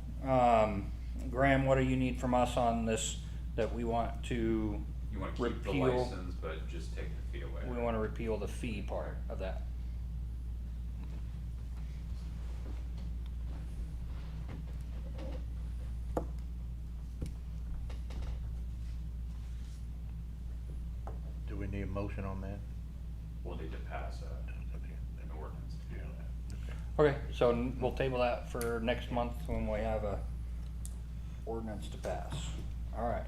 Graham, what do you need from us on this, that we want to, You wanna keep the Repeal. license, but just take the fee away. we want to repeal the fee part of that? Do we need a motion on that? We'll need to pass an ordinance to do that. Okay, so we'll table that for next month when we have a ordinance to pass. All right.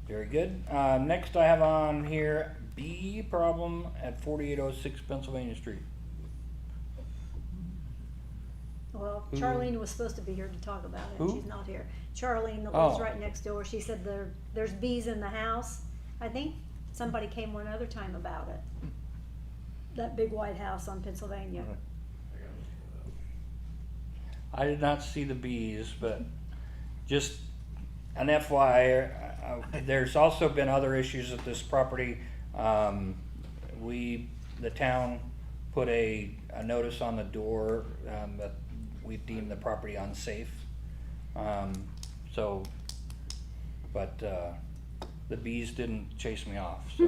Very good. Next I have on here, B, problem at 4806 Pennsylvania Street. Well, Who- Charlene was supposed to be here to talk about it, and Who? she's not here. Charlene that lives Oh. right next door, she said there's bees in the house. I think somebody came one other time about it. That big white house on Pennsylvania. Right. I did not see the bees, but just an FYI, there's also been other issues at this property. The town put a notice on the door, that we deemed the property unsafe. So, but, the bees didn't chase me off, so,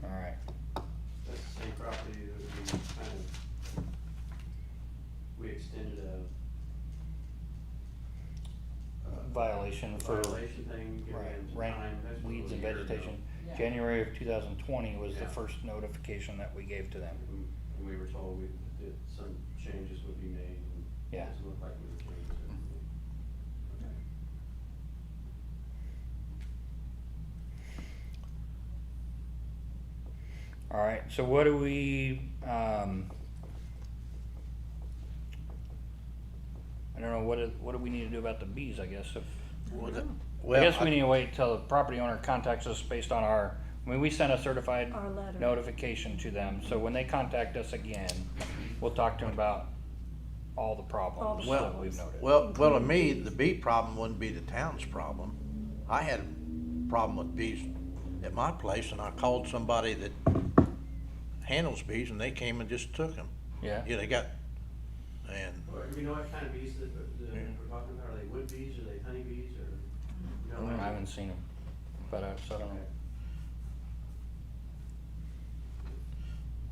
alright. That's the same property that we kind of, we extended a Violation for violation thing, giving them some rank time. That's what it weeds was and a year ago. vegetation. Yeah. January of 2020 was the Yeah. first notification that we gave to them. And we were told that some changes would be made, and it Yeah. doesn't look like we were changing everything. Okay. Alright, so what do we, I don't know, what do we need to do about the bees, I guess, if, I guess we need to wait till the property owner contacts us based on we sent a certified Our letter. notification to them, so when they contact us again, we'll talk to them about all the problems Well- that we've noted. Well, to me, the bee problem wouldn't be the town's problem. I had a problem with bees at my place, and I called somebody that handles bees, and they came and just took them. Yeah, Yeah, they got, and Or, you know what kind of bees that we're talking about? Are they wood bees, are they honey bees, or? you know, I haven't seen them, but so I don't know.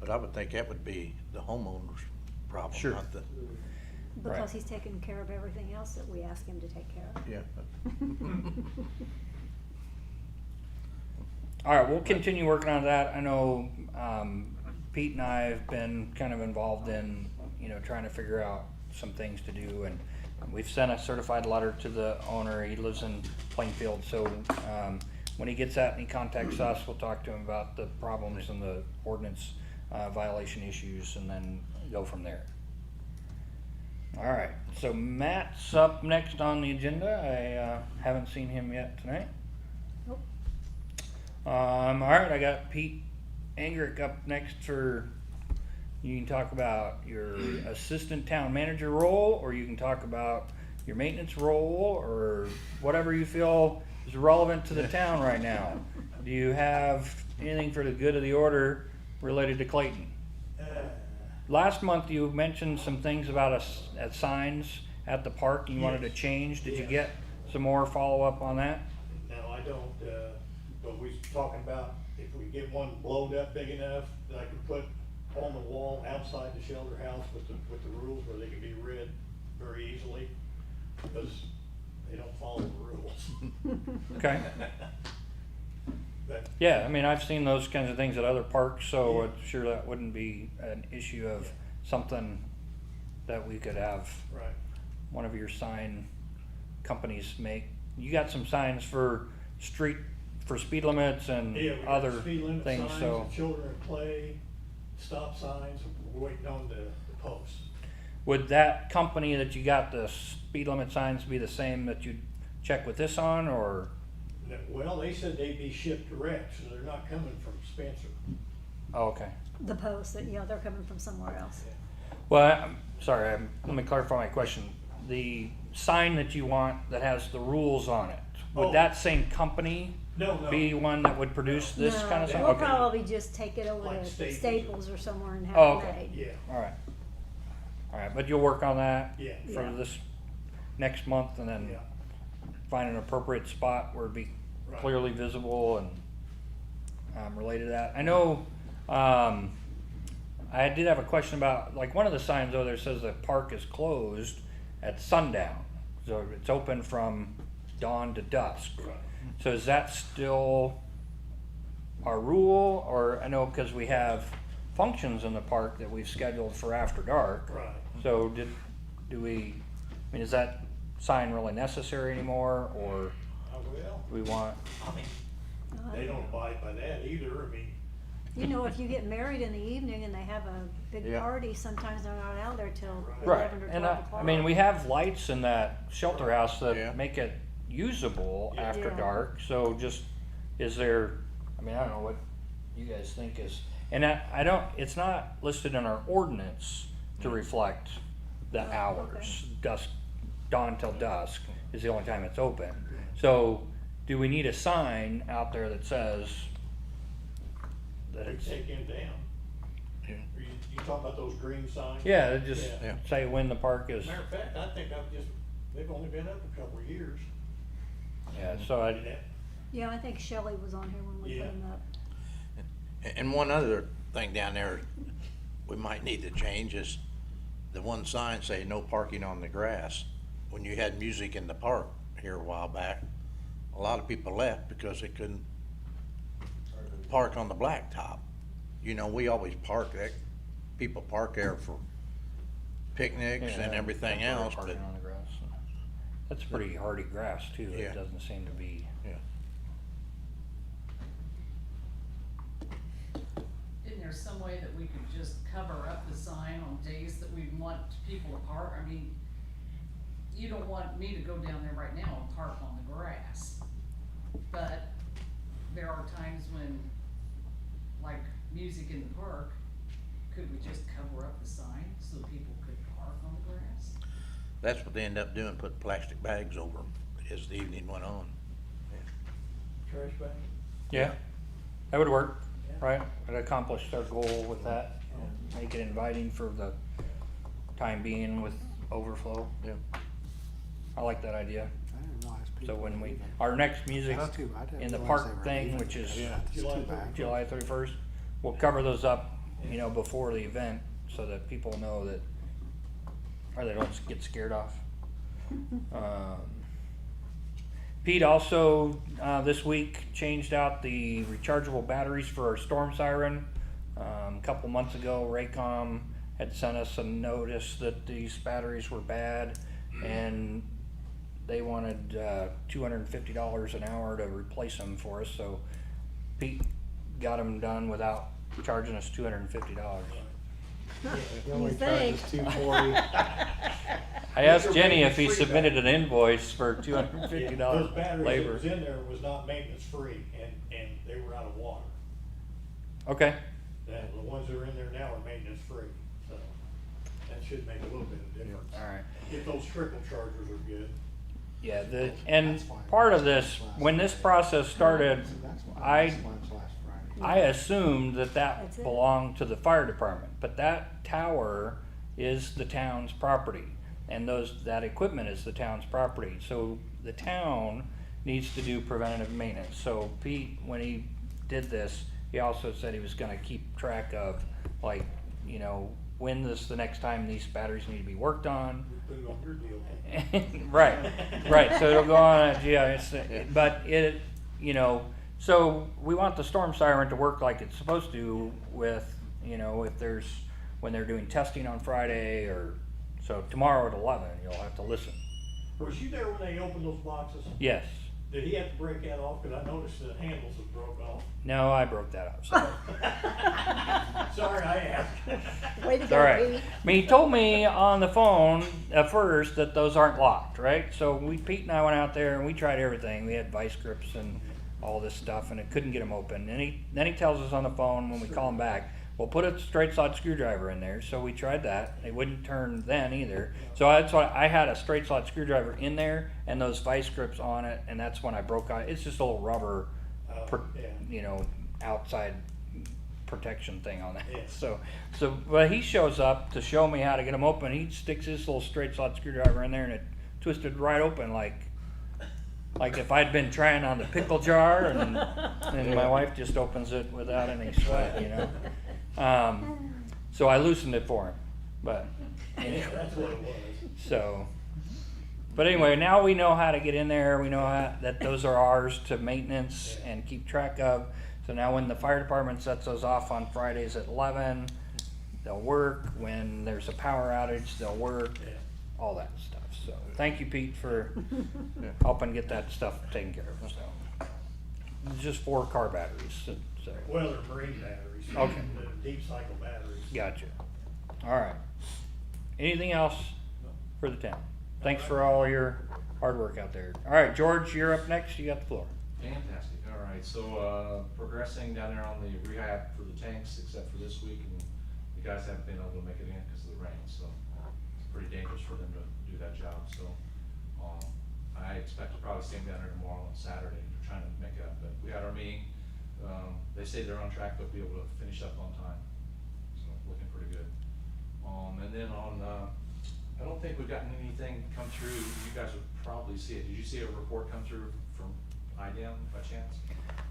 but I would think that would be the homeowner's problem, Sure. not the, Because Right. he's taking care of everything else that we ask him to take care of. yeah. Alright, we'll continue working on that. I know, Pete and I have been kind of involved in, trying to figure out some things to do, and we've sent a certified letter to the owner. He lives in Plainfield, so, when he gets that and he contacts us, we'll talk to him about the problems and the ordinance, violation issues, and then go from there. Alright, so Matt's up next on the agenda. I, haven't seen him yet tonight. Nope. Alright, I got Pete Angrick up next for, you can talk about your assistant town manager role, or you can talk about your maintenance role, or whatever you feel is relevant to the town right now. Do you have anything for the good of the order related to Clayton? Last month you mentioned some things about at signs at the park you wanted to Yes. change. Did you Yes. get some more follow-up on that? No, I don't, but we was talking about if we get one blowed up big enough that I could put on the wall outside the shelter house with the rules where they can be read very easily, because they don't follow the rules. Okay. But, Yeah, I mean, I've seen those kinds of things at other parks, so I'm sure that wouldn't be an issue of something that we could have right, one of your sign companies make. You got some signs for speed limits and yeah, we got other speed limit things, signs, so. children at play, stop signs, we're waiting on the posts. Would that company that you got the speed limit signs be the same that you check with this on, or? Well, they said they'd be shipped direct, so they're not coming from Spencer. Oh, okay. The post that, they're coming from somewhere else. Well, I'm sorry, let me clarify my question. The sign that you want that has the rules on it, would Oh. that same company No, be one that would produce this No, kind of sign? we'll Okay. probably just take it over Like to Staples. Staples or somewhere and have Oh, it okay. made. Yeah, Alright. Alright, but you'll work on that yeah, for Yeah. this next month, and then yeah, find an appropriate spot where it'd be Right. clearly visible and related to that. I know, I did have a question about, like, one of the signs over there says the park is closed at sundown. So it's open from dawn to dusk. right. So is that still our rule, or I know because we have functions in the park that we've scheduled for after dark. Right. So is that sign really necessary anymore, or Well, do we want? they don't abide by that either, I mean, If you get married in the evening and they have a big Yeah. party, sometimes they're not out there till Right, 11 or 12 and o'clock. I mean, we have lights in that shelter house Yeah. that make it usable Yeah. after Yeah. dark, so is there, I don't know what you guys think is, and it's not listed in our ordinance to reflect the Oh, hours, dusk, dawn till dusk is the only time it's open. So, do we need a sign out there that says that they it's, take them down. Yeah. Are you talking about those green signs? yeah, just Yeah. say when the park is, Matter of fact, I think I've just They've only been up a couple of years. Yeah, so I, And that- Yeah, I think Shelley was on here when we put Yeah. him up. And one other thing down there we might need to change is the one sign say no parking on the grass. When you had music in the park here a while back, a lot of people left because they couldn't park on the blacktop. You know, we always park there, people park there for picnics yeah, and everything temporary else, but parking on the grass. That's pretty hardy grass too. Yeah. It doesn't seem to be. yeah. Isn't there some way that we could just cover up the sign on days that we want people to park? I mean, you don't want me to go down there right now and park on the grass. But there are times when, like, music in the park, could we just cover up the sign so people could park on the grass? That's what they end up doing, put plastic bags over them as the evening went on. Trash bag. Yeah, that would work, Yeah. right? It accomplished our goal with that. Make it inviting for the time being with overflow. Yeah. I like that idea. I didn't realize So people when we, leave it. our next music That's too- I didn't in the realize they park were thing, leaving which it. is Yeah, it's July too bad. July 31st, we'll cover those up, you know, before the event so that people know that, or they don't get scared off. Pete also, this week changed out the rechargeable batteries for our storm siren. A couple months ago, Raycom had sent us a notice that these batteries were bad and they wanted $250 an hour to replace them for us, so Pete got them done without charging us $250. He only You charges think? $240. I asked These are Jenny if he maintenance-free submitted an invoice for $250 Those batteries that labor. was in there was not maintenance free and they were out of water. Okay, The ones that are in there now are maintenance free, so that should make a little bit of difference. all right. If those trickle chargers are good. Yeah, and part of this, when this process started, I assumed that That's that it. belonged to the fire department, but that tower is the town's property. And that equipment is the town's property, so the town needs to do preventative maintenance. So Pete, when he did this, he also said he was gonna keep track of, like, you know, when the next time these batteries need to be worked on. We put it on your deal. Right, so it'll go on a GIS, but it, you know, so we want the storm siren to work like it's supposed to with, you know, when they're doing testing on Friday so tomorrow at 11, you'll have to listen. Was you there when they opened those boxes? Yes, Did he have to break that off? Cause I noticed the handles had broke off. no, I broke that up, so. Sorry, I asked. Way to It's all right. go, I Pete. mean, he told me on the phone at first that those aren't locked, right? So Pete and I went out there and we tried everything. We had vice grips and all this stuff, and it couldn't get them open. And then he tells us on the phone when we call him back, well, put a straight slot screwdriver in there. So we tried that. It wouldn't turn then either. So that's why I had a straight slot screwdriver in there and those vice grips on it, and that's when I broke out. It's just a little rubber, Yeah. you know, outside protection thing on that. Yeah. So but he shows up to show me how to get them open. He sticks his little straight slot screwdriver in there and it twisted right open like if I'd been trying on the pickle jar and my wife just opens it without any sweat, you know. So I loosened it for him, but Yeah, that's what it was. so, but anyway, now we know how to get in there. We know that those are ours to maintenance and keep track of. So now when the fire department sets those off on Fridays at 11, they'll work. When there's a power outage, they'll work. Yeah. All that stuff. So thank you, Pete, for helping get that stuff taken care of. So it's just 4 car batteries. So Well, they're marine batteries. Okay. The deep cycle batteries. gotcha. All right. Anything else for the town? Thanks for all your hard work out there. All right, George, you're up next. You got the floor. Fantastic, all right, so, progressing down there on the rehab for the tanks, except for this week, and the guys haven't been able to make it in because of the rain, so it's pretty dangerous for them to do that job, so, I expect to probably see them down there tomorrow and Saturday, they're trying to make up, but we had our meeting, they say they're on track, they'll be able to finish up on time, so looking pretty good. And then on, I don't think we've gotten anything come through. You guys would probably see it. Did you see a report come through from IDM by chance?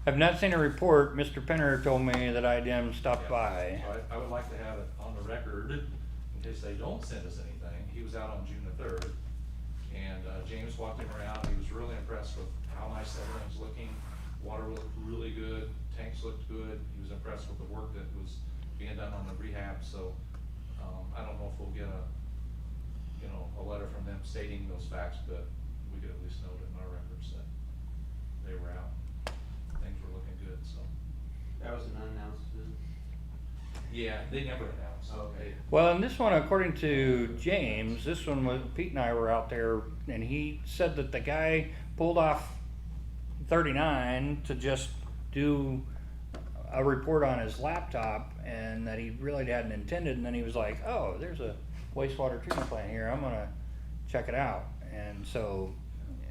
I've not seen a report. Mr. Penner told me that IDM stopped by. So I would like to have it on the record in case they don't send us anything. He was out on June the 3rd, and James walked him around. He was really impressed with how nice everything's looking. Water looked really good, tanks looked good. He was impressed with the work that was being done on the rehab. So I don't know if we'll get a letter from them stating those facts, but we could at least note it in our records that they were out. Things were looking good, so. That was an unannounced visit. Yeah, they never announced. Okay. Well, and this one, according to James, this one was, Pete and I were out there, and he said that the guy pulled off 39 to just do a report on his laptop, and that he really hadn't intended, and then he was like, oh, there's a wastewater treatment plant here, I'm gonna check it out. And so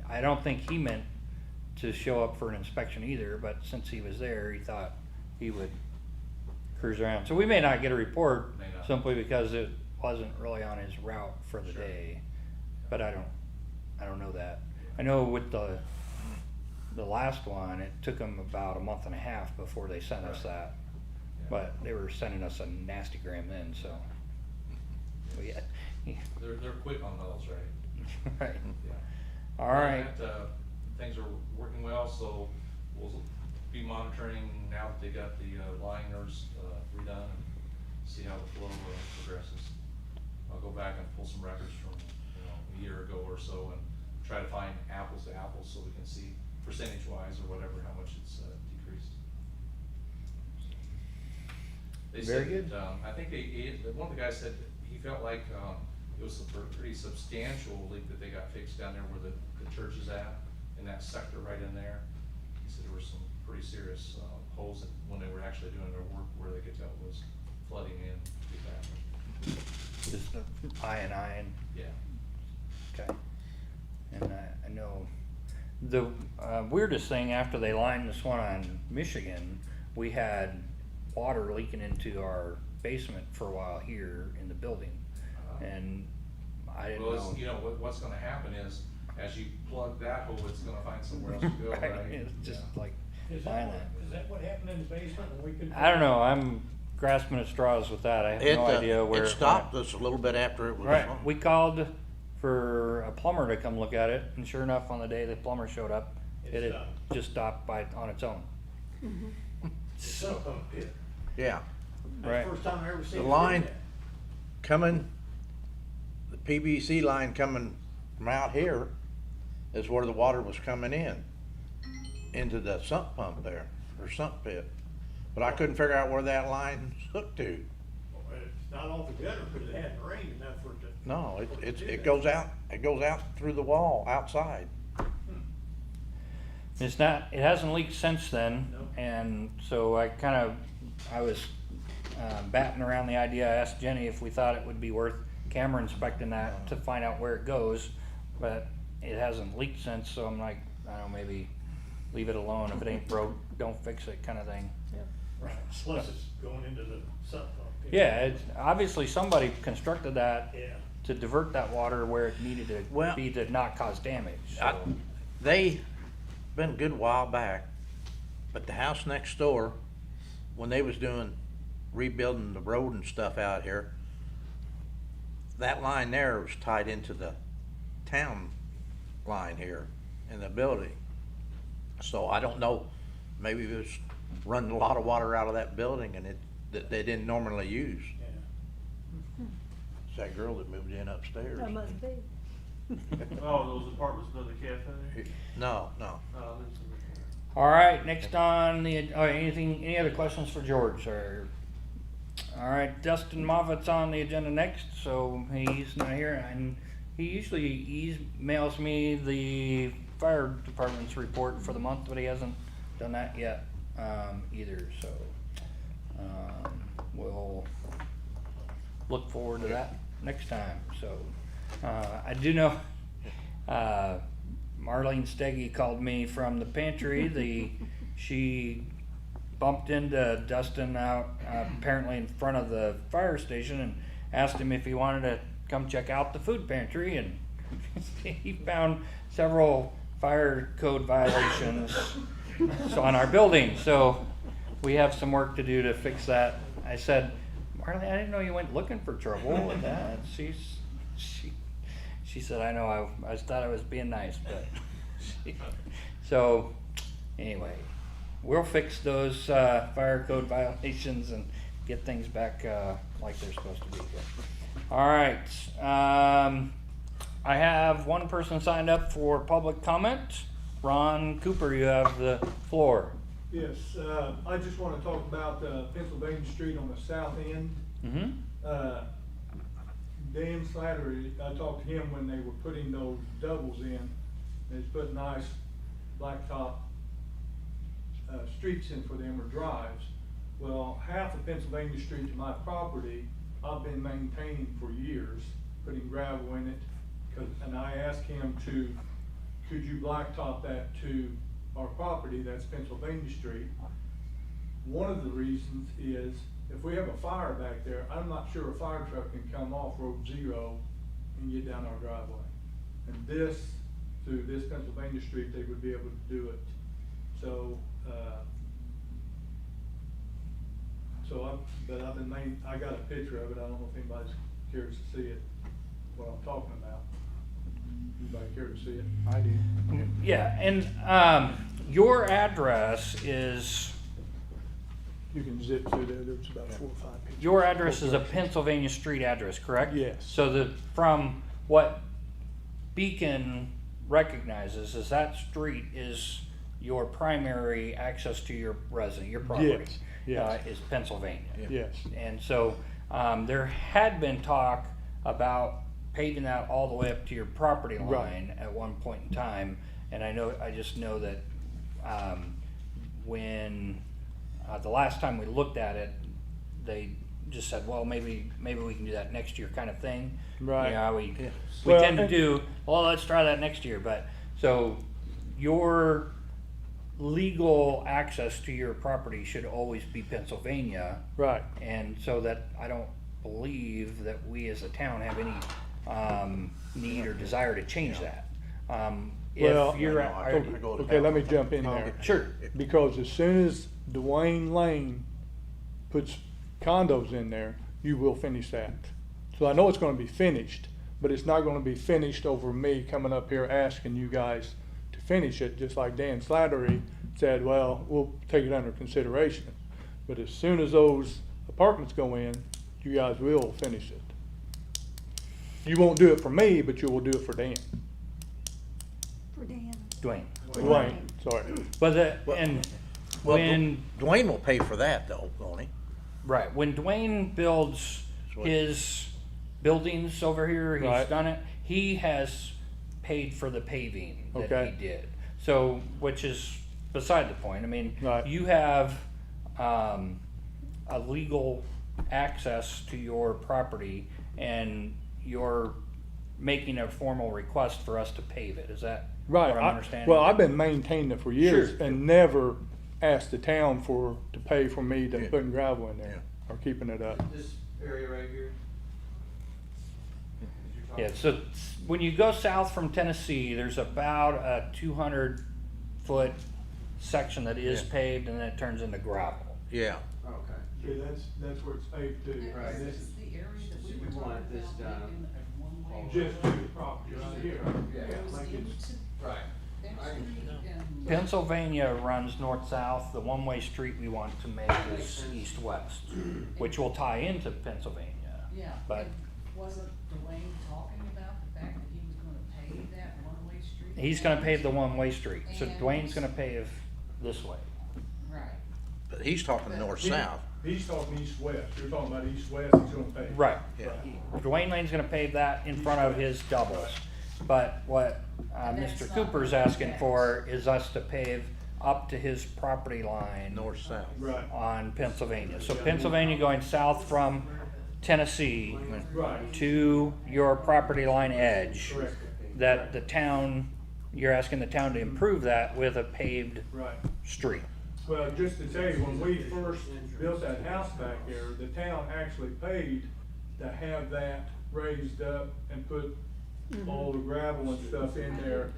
I don't think he meant to show up for an inspection either, but since he was there, he thought he would cruise around. So we may not get a report May not. simply because it wasn't really on his route for the Sure. day. But I don't know that. I know with the last one, it took them about a month and a half before they sent us Right. that. Yeah. But they were sending us a nasty gram then, so. Yeah. They're quick on those, right? Right. Yeah. All right. Things are working well, so we'll be monitoring now that they got the liners redone and see how the flow progresses. I'll go back and pull some records from, a year ago or so and try to find apples to apples so we can see percentage wise or whatever, how much it's decreased. They Very said good. that, I think one of the guys said that he felt like it was a pretty substantial leak that they got fixed down there where the church is at, in that sector right in there. He said there were some pretty serious holes that when they were actually doing their work where they could tell it was flooding in pretty bad. Just iron. Yeah. Okay. And I know the weirdest thing after they lined this one on Michigan, we had water leaking into our basement for a while here in the building. And I didn't Well, know. what's gonna happen is, as you plug that hole, it's gonna find somewhere else to go, right? It's just Yeah. like, Is find that what happened in the basement and we couldn't? I don't know, I'm grasping at straws with that. I have no idea where It it stopped went. us a little bit after it was. Right, we called for a plumber to come look at it, and sure enough, on the day the plumber showed up, It it had stopped. just stopped on its own. It's sunk on the pit. Yeah, That's Right. the first time I ever seen The it do line- that. coming, the PVC line coming from out here is where the water was coming into the sump pump there, or sump pit. But I couldn't figure out where that line's hooked to. Well, it's not off the gutter because it hadn't rained enough for it to. No, it goes out through the wall outside. It's not, it hasn't leaked since then, No. and so I was batting around the idea. I asked Jenny if we thought it would be worth camera inspecting that to find out where it goes, but it hasn't leaked since, so I'm like, I don't know, maybe leave it alone. If it ain't broke, don't fix it, kind of thing. Right, plus it's going into the sump pump. Yeah, it's, obviously somebody constructed that Yeah. to divert that water where it needed to Well, be to not cause damage, I- so. They, been a good while back, but the house next door, when they was rebuilding the road and stuff out here, that line there was tied into the town line here in the building. So I don't know, maybe it was running a lot of water out of that building and that they didn't normally use. Yeah. It's that girl that moved in upstairs. That must be. Oh, those apartments by the cafe? No. All right, next on the, any other questions for George, or? All right, Dustin Moffat's on the agenda next, so he's not here, and he usually emails me the fire department's report for the month, but he hasn't done that yet, either, so, we'll look forward to that next time, so. I do know, Marlene Steggy called me from the pantry. She bumped into Dustin out apparently in front of the fire station and asked him if he wanted to come check out the food pantry, and he found several fire code violations on our building. So we have some work to do to fix that. I said, Marley, I didn't know you went looking for trouble with that. She said, I know, I thought I was being nice, but so anyway, we'll fix those fire code violations and get things back like they're supposed to be here. All right, I have one person signed up for public comment. Ron Cooper, you have the floor. Yes, I just want to talk about Pennsylvania Street on the south end. Mm-hmm. Dan Slattery, I talked to him when they were putting those doubles in. They was putting nice blacktop streets in for them, or drives. Well, half of Pennsylvania Street to my property, I've been maintaining for years, putting gravel in it. And I asked him could you blacktop that to our property, that's Pennsylvania Street. One of the reasons is if we have a fire back there, I'm not sure a fire truck can come off Road 0 and get down our driveway. And through this Pennsylvania Street, they would be able to do it. So, I got a picture of it. I don't know if anybody's cares to see it, what I'm talking about. Anybody care to see it? I do. Yeah, and your address is, You can zip through there. There's about 4 or 5 pictures. your address is a Pennsylvania Street address, correct? Yes. So from what Beacon recognizes is that street is your primary access to your resident, your property. Yes. Is Pennsylvania. Yes. And so there had been talk about paving that all the way up to your property line at one point in time. And I just know that when the last time we looked at it, they just said, well, maybe we can do that next year, kind of thing. Right. Yeah, we Well, tend to and- do, well, let's try that next year. But so your legal access to your property should always be Pennsylvania. Right. And so that I don't believe that we as a town have any need or desire to change that. Well, If you're Okay, let me jump in there. Sure. Because as soon as Dwayne Lane puts condos in there, you will finish that. So I know it's gonna be finished, but it's not gonna be finished over me coming up here asking you guys to finish it, just like Dan Slattery said, well, we'll take it under consideration. But as soon as those apartments go in, you guys will finish it. You won't do it for me, but you will do it for Dan. For Dan. Dwayne. Dwayne, sorry. But Well, when Dwayne will pay for that though, won't he? right, when Dwayne builds his buildings over here, he's Right. done it. He has paid for the paving that Okay. he did. So, which is beside the point. I mean, Right. you have a legal access to your property, and you're making a formal request for us to pave it. Is that Right. what I'm understanding? Well, I've been maintaining it for years Sure. and never asked the town to pay for me to Yeah. putting gravel in there or keeping it up. This area right here? Yeah, so when you go south from Tennessee, there's about a 200-foot section that is Yeah. paved, and then it turns into gravel. Yeah. Okay. See, that's where it's paved to. Right. This is the area that So we want this done. just to the property right here. Yeah. Like it's, Right. Pennsylvania runs north-south. The one-way street we want to make is east-west, which will tie into Pennsylvania. Yeah, But and wasn't Dwayne talking about the fact that he was gonna pave that one-way street? he's gonna pave the one-way street, so And- Dwayne's gonna pave this way. Right. But he's talking north-south. he's talking east-west. You're talking about east-west, he's gonna pay. Right. Yeah. Dwayne Lane's gonna pave that in front of his doubles. But what And that's Mr. not Cooper's what asking it for is us to pave up to his property line North-south. Right, on Pennsylvania. So Pennsylvania going south from Tennessee right, to your property line edge, correct, that the town, you're asking the town to improve that with a paved right. street. Well, just to tell you, when we first built that house back there, the town actually paid to have that raised up and put all the gravel and stuff in there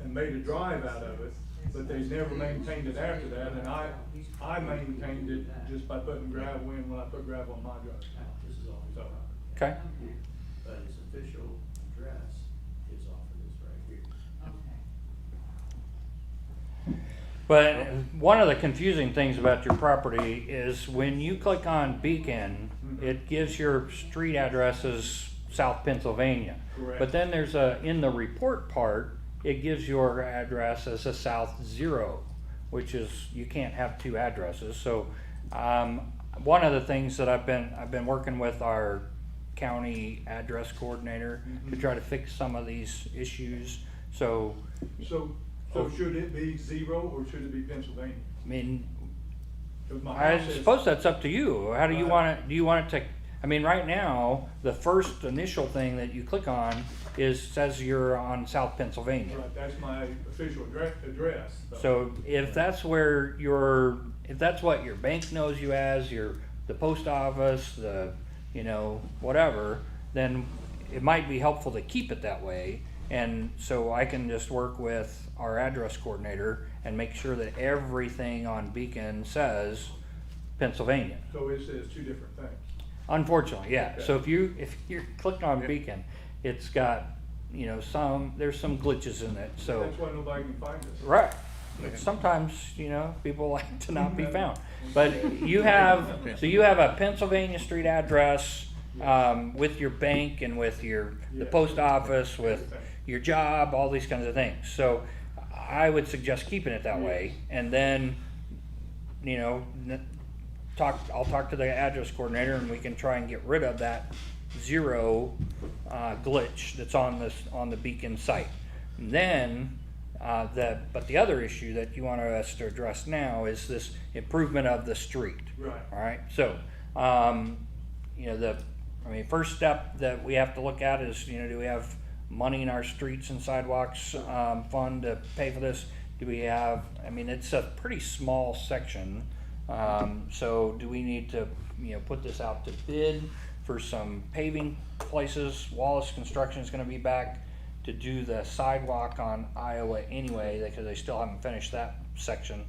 and made a drive out of it, but they never maintained it after that, and I maintained it just by putting gravel in when I put gravel on my drive. This is all. So, Okay. But his official address is off of this right here. Okay. But one of the confusing things about your property is when you click on Beacon, it gives your street address as South Pennsylvania. Correct. But then there's in the report part, it gives your address as a South 0, which is, you can't have two addresses. So, one of the things that I've been working with our county address coordinator to try to fix some of these issues. So, So should it be 0 or should it be Pennsylvania? I mean, 'Cause my I house is- suppose that's up to you. How do you Right. want it? Do you want it to? I mean, right now, the first initial thing that you click on says you're on South Pennsylvania. Right, that's my official address. So if that's where if that's what your bank knows you as, the post office, whatever, then it might be helpful to keep it that way. And so I can just work with our address coordinator and make sure that everything on Beacon says Pennsylvania. So it says two different things. Unfortunately, yeah. Okay. So if you're clicking on Beacon, it's got, there's some glitches in it, so. That's why nobody can find us. Right. Sometimes, people like to not be found. But you have a Pennsylvania street address, with your bank and with the Yeah. post office, with your job, all these kinds of things. So I would suggest keeping it that way, and then, I'll talk to the address coordinator and we can try and get rid of that 0 glitch that's on the Beacon site. And then, but the other issue that you want us to address now is this improvement of the street. Right. All right, so, first step that we have to look at is, do we have money in our streets and sidewalks, fund to pay for this? Do we have, it's a pretty small section, so do we need to, put this out to bid for some paving places? Wallace Construction is gonna be back to do the sidewalk on Iowa anyway, because they still haven't finished that section.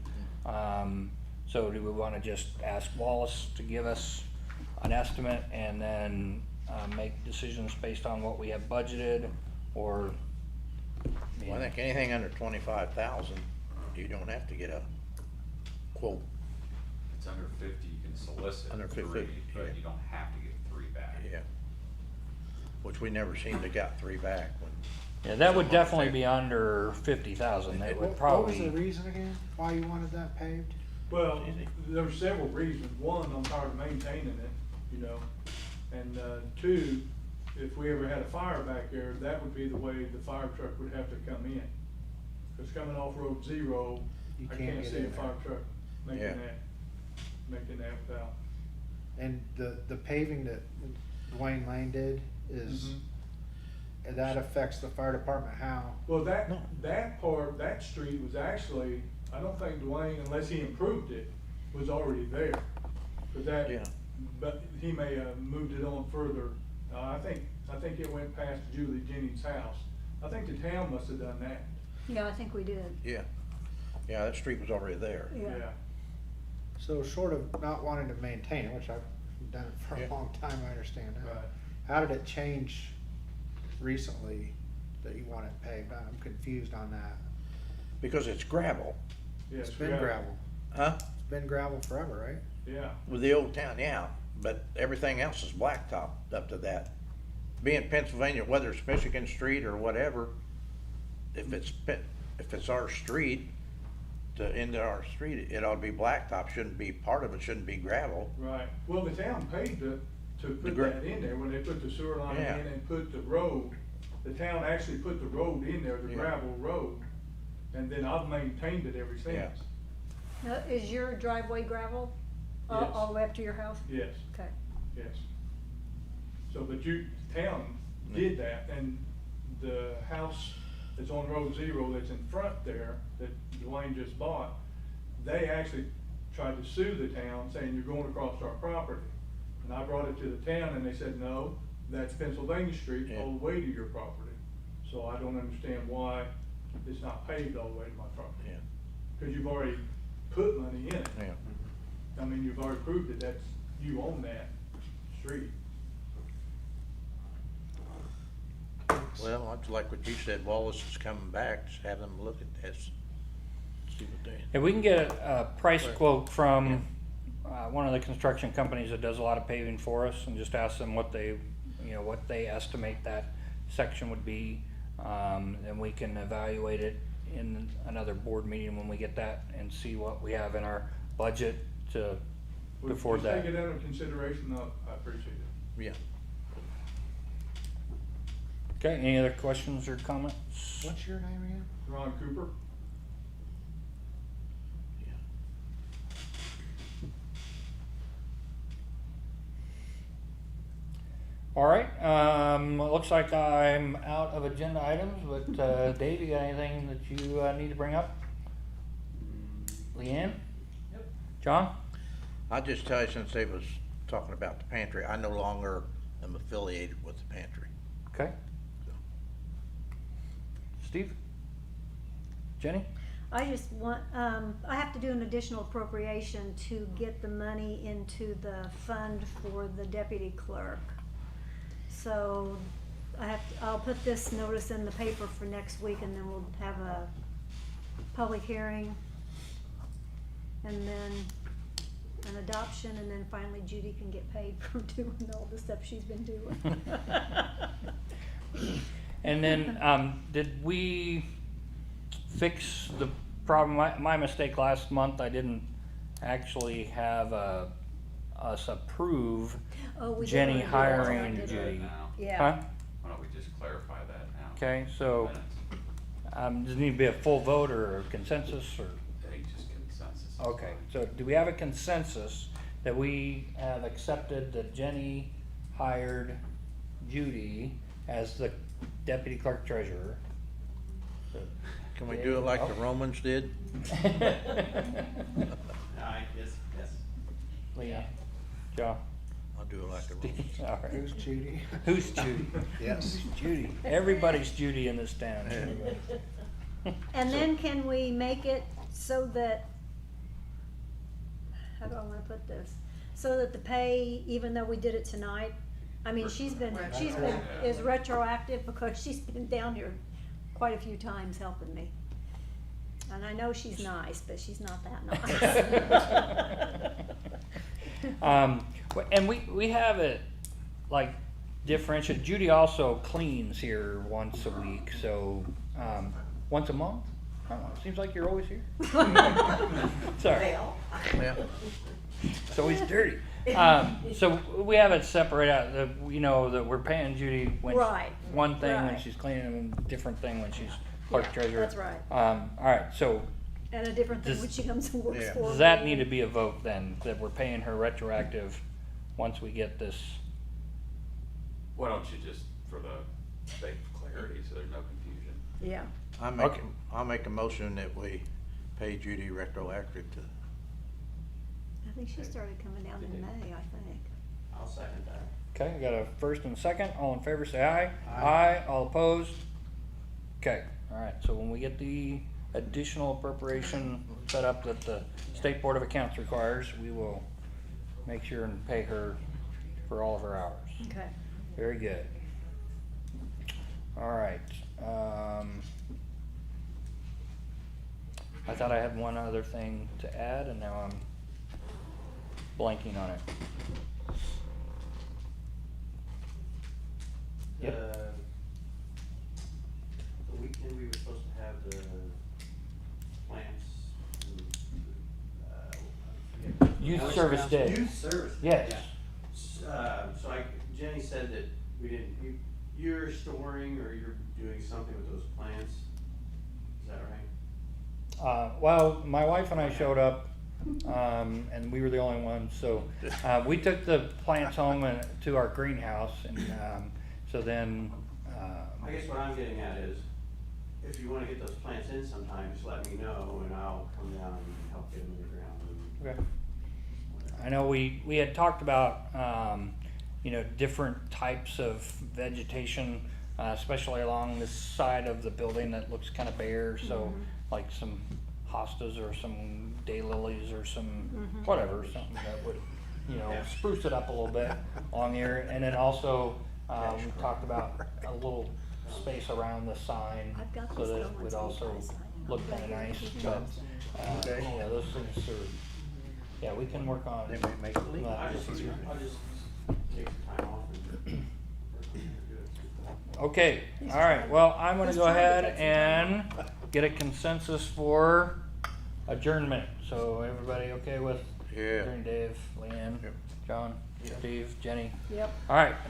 So do we wanna just ask Wallace to give us an estimate and then, make decisions based on what we have budgeted, or? Well, I think anything under 25,000, you don't have to get a quote. It's under 50, you can solicit Under 50, 3, but yeah. you don't have to get 3 back. Yeah. Which we never seemed to got 3 back when. Yeah, that would definitely be under 50,000, it would What was the probably, reason again, why you wanted that paved? Well, there's several reasons. One, I'm tired of maintaining it, and 2, if we ever had a fire back there, that would be the way the fire truck would have to come in. Cause coming off Road 0, You I can't can't get see a in there. fire truck making Yeah. that without. And the paving that Dwayne Lane did is, that affects the fire department how? Well, that street was actually, I don't think Dwayne, unless he improved it, was already there. Yeah. But he may have moved it on further. I think it went past Julie Jennings' house. I think the town must have done that. Yeah, I think we did. Yeah. Yeah, that street was already there. Yeah. So short of not wanting to maintain it, which I've done it for Yeah. a long time, I understand that. Right. How did it change recently that you want it paved? I'm confused on that. Because it's gravel, Yeah, It's been gravel. huh? It's been gravel forever, right? Yeah, With the old town, yeah, but everything else is blacktop up to that. Being Pennsylvania, whether it's Michigan Street or whatever, if it's our street, into our street, it ought to be blacktop, shouldn't be, part of it shouldn't be gravel. right. Well, the town paid to put gra- that in there when they put the sewer line Yeah. in and put the road. The town actually put the road in there, the Yeah. gravel road, and then I've maintained it ever Yeah. since. Now, is your driveway gravel? Yes. All the way up to your house? Yes. Okay. Yes. So, but town did that, and the house that's on Road 0 that's in front there, that Dwayne just bought, they actually tried to sue the town saying you're going across our property. And And I brought it to the town and they said, no, that's Pennsylvania Street Yeah. all the way to your property. So I don't understand why it's not paved all the way to my property. Yeah. Cause you've already put money in it. Yeah. I mean, you've already proved that that's, you own that street. Well, I'd like what you said, Wallace is coming back, just have them look at this. See what they. If we can get a price quote from one of the construction companies that does a lot of paving for us, and just ask them what they, what they estimate that section would be, then we can evaluate it in another board meeting when we get that and see what we have in our budget to Would afford you that. take it under consideration? I appreciate it. Yeah. Okay, any other questions or comments? What's your name again? Ron Cooper? Yeah. All right, looks like I'm out of agenda items, but Dave, you got anything that you need to bring up? Leanne? Nope. John? I'll just tell you, since they was talking about the pantry, I no longer am affiliated with the pantry. Okay. Steve? Jenny? I just want, I have to do an additional appropriation to get the money into the fund for the deputy clerk. So I'll put this notice in the paper for next week, and then we'll have a public hearing. And then an adoption, and then finally Judy can get paid for doing all the stuff she's been doing. And then, did we fix the problem? My mistake last month, I didn't actually have us approve Oh, we did Jenny already do that, hiring didn't we? Judy. Now, Yeah. Huh? why don't we just clarify that now? Okay, so, Minutes. does it need to be a full vote or a consensus, or? I think just consensus is Okay, fine. so do we have a consensus that we have accepted that Jenny hired Judy as the deputy clerk treasurer? Can we do it like the Romans did? Yes. Leanne? John? I'll do it like the Romans. All right. Who's Judy? Who's Judy? Yes. Who's Judy? Everybody's Judy in this town. And then can we make it so that, how do I wanna put this? So that the pay, even though we did it tonight, I mean, is retroactive because she's been down here quite a few times helping me. And I know she's nice, but she's not that nice. And we have it like differentiated. Judy also cleans here once a week, so, once a month? I don't know, seems like you're always here. Sorry, Well, Yeah. it's always dirty. So we have it separated out, that we know that we're paying Judy when Right, one thing when right. she's cleaning, and a different thing when she's clerk Yeah, treasurer. that's right. All right, so And a different thing Does- when she comes and works Yeah. for me. does that need to be a vote then, that we're paying her retroactive once we get this? Why don't you just, for the sake of clarity, so there's no confusion? Yeah, Okay. I'll make a motion that we pay Judy retroactive to. I think she started coming down in May, I think. I'll second that. Okay, we got a first and a second. All in favor, say aye. Aye. All opposed? Okay, all right, so when we get the additional appropriation set up that the State Board of Accounts requires, we will make sure and pay her for all of her hours. Okay. Very good. All right, I thought I had one other thing to add, and now I'm blanking on it. Yep. The weekend we were supposed to have the plants, and, I forget. Youth Service Day. Youth service. Yes. Yeah. So Jenny said that we didn't, you're storing or you're doing something with those plants, is that right? Well, my wife and I showed up, and we were the only ones, so, we took the plants home and to our greenhouse, and, so then, I guess what I'm getting at is, if you wanna get those plants in sometime, just let me know and I'll come down and help get them in the ground and okay. I know we had talked about, you know, different types of vegetation, especially along this side of the building that looks kind of bare, so like some hostas or some daylilies or some whatever, something that would, you know, spruce it up a little bit along here. And then also, we talked about a little space around the sign I've got so these that little it ones would that you also guys sign. look kind of nice, but, yeah, those things are, yeah, we can work on. They might make it leak. I just take some time off and. Okay, all right, well, I'm gonna Let's go try to ahead get some and get a consensus for adjournment. So everybody okay with Yeah. adjourn? Dave, Leanne, Yep. John, Steve, Jenny? Yep. All right,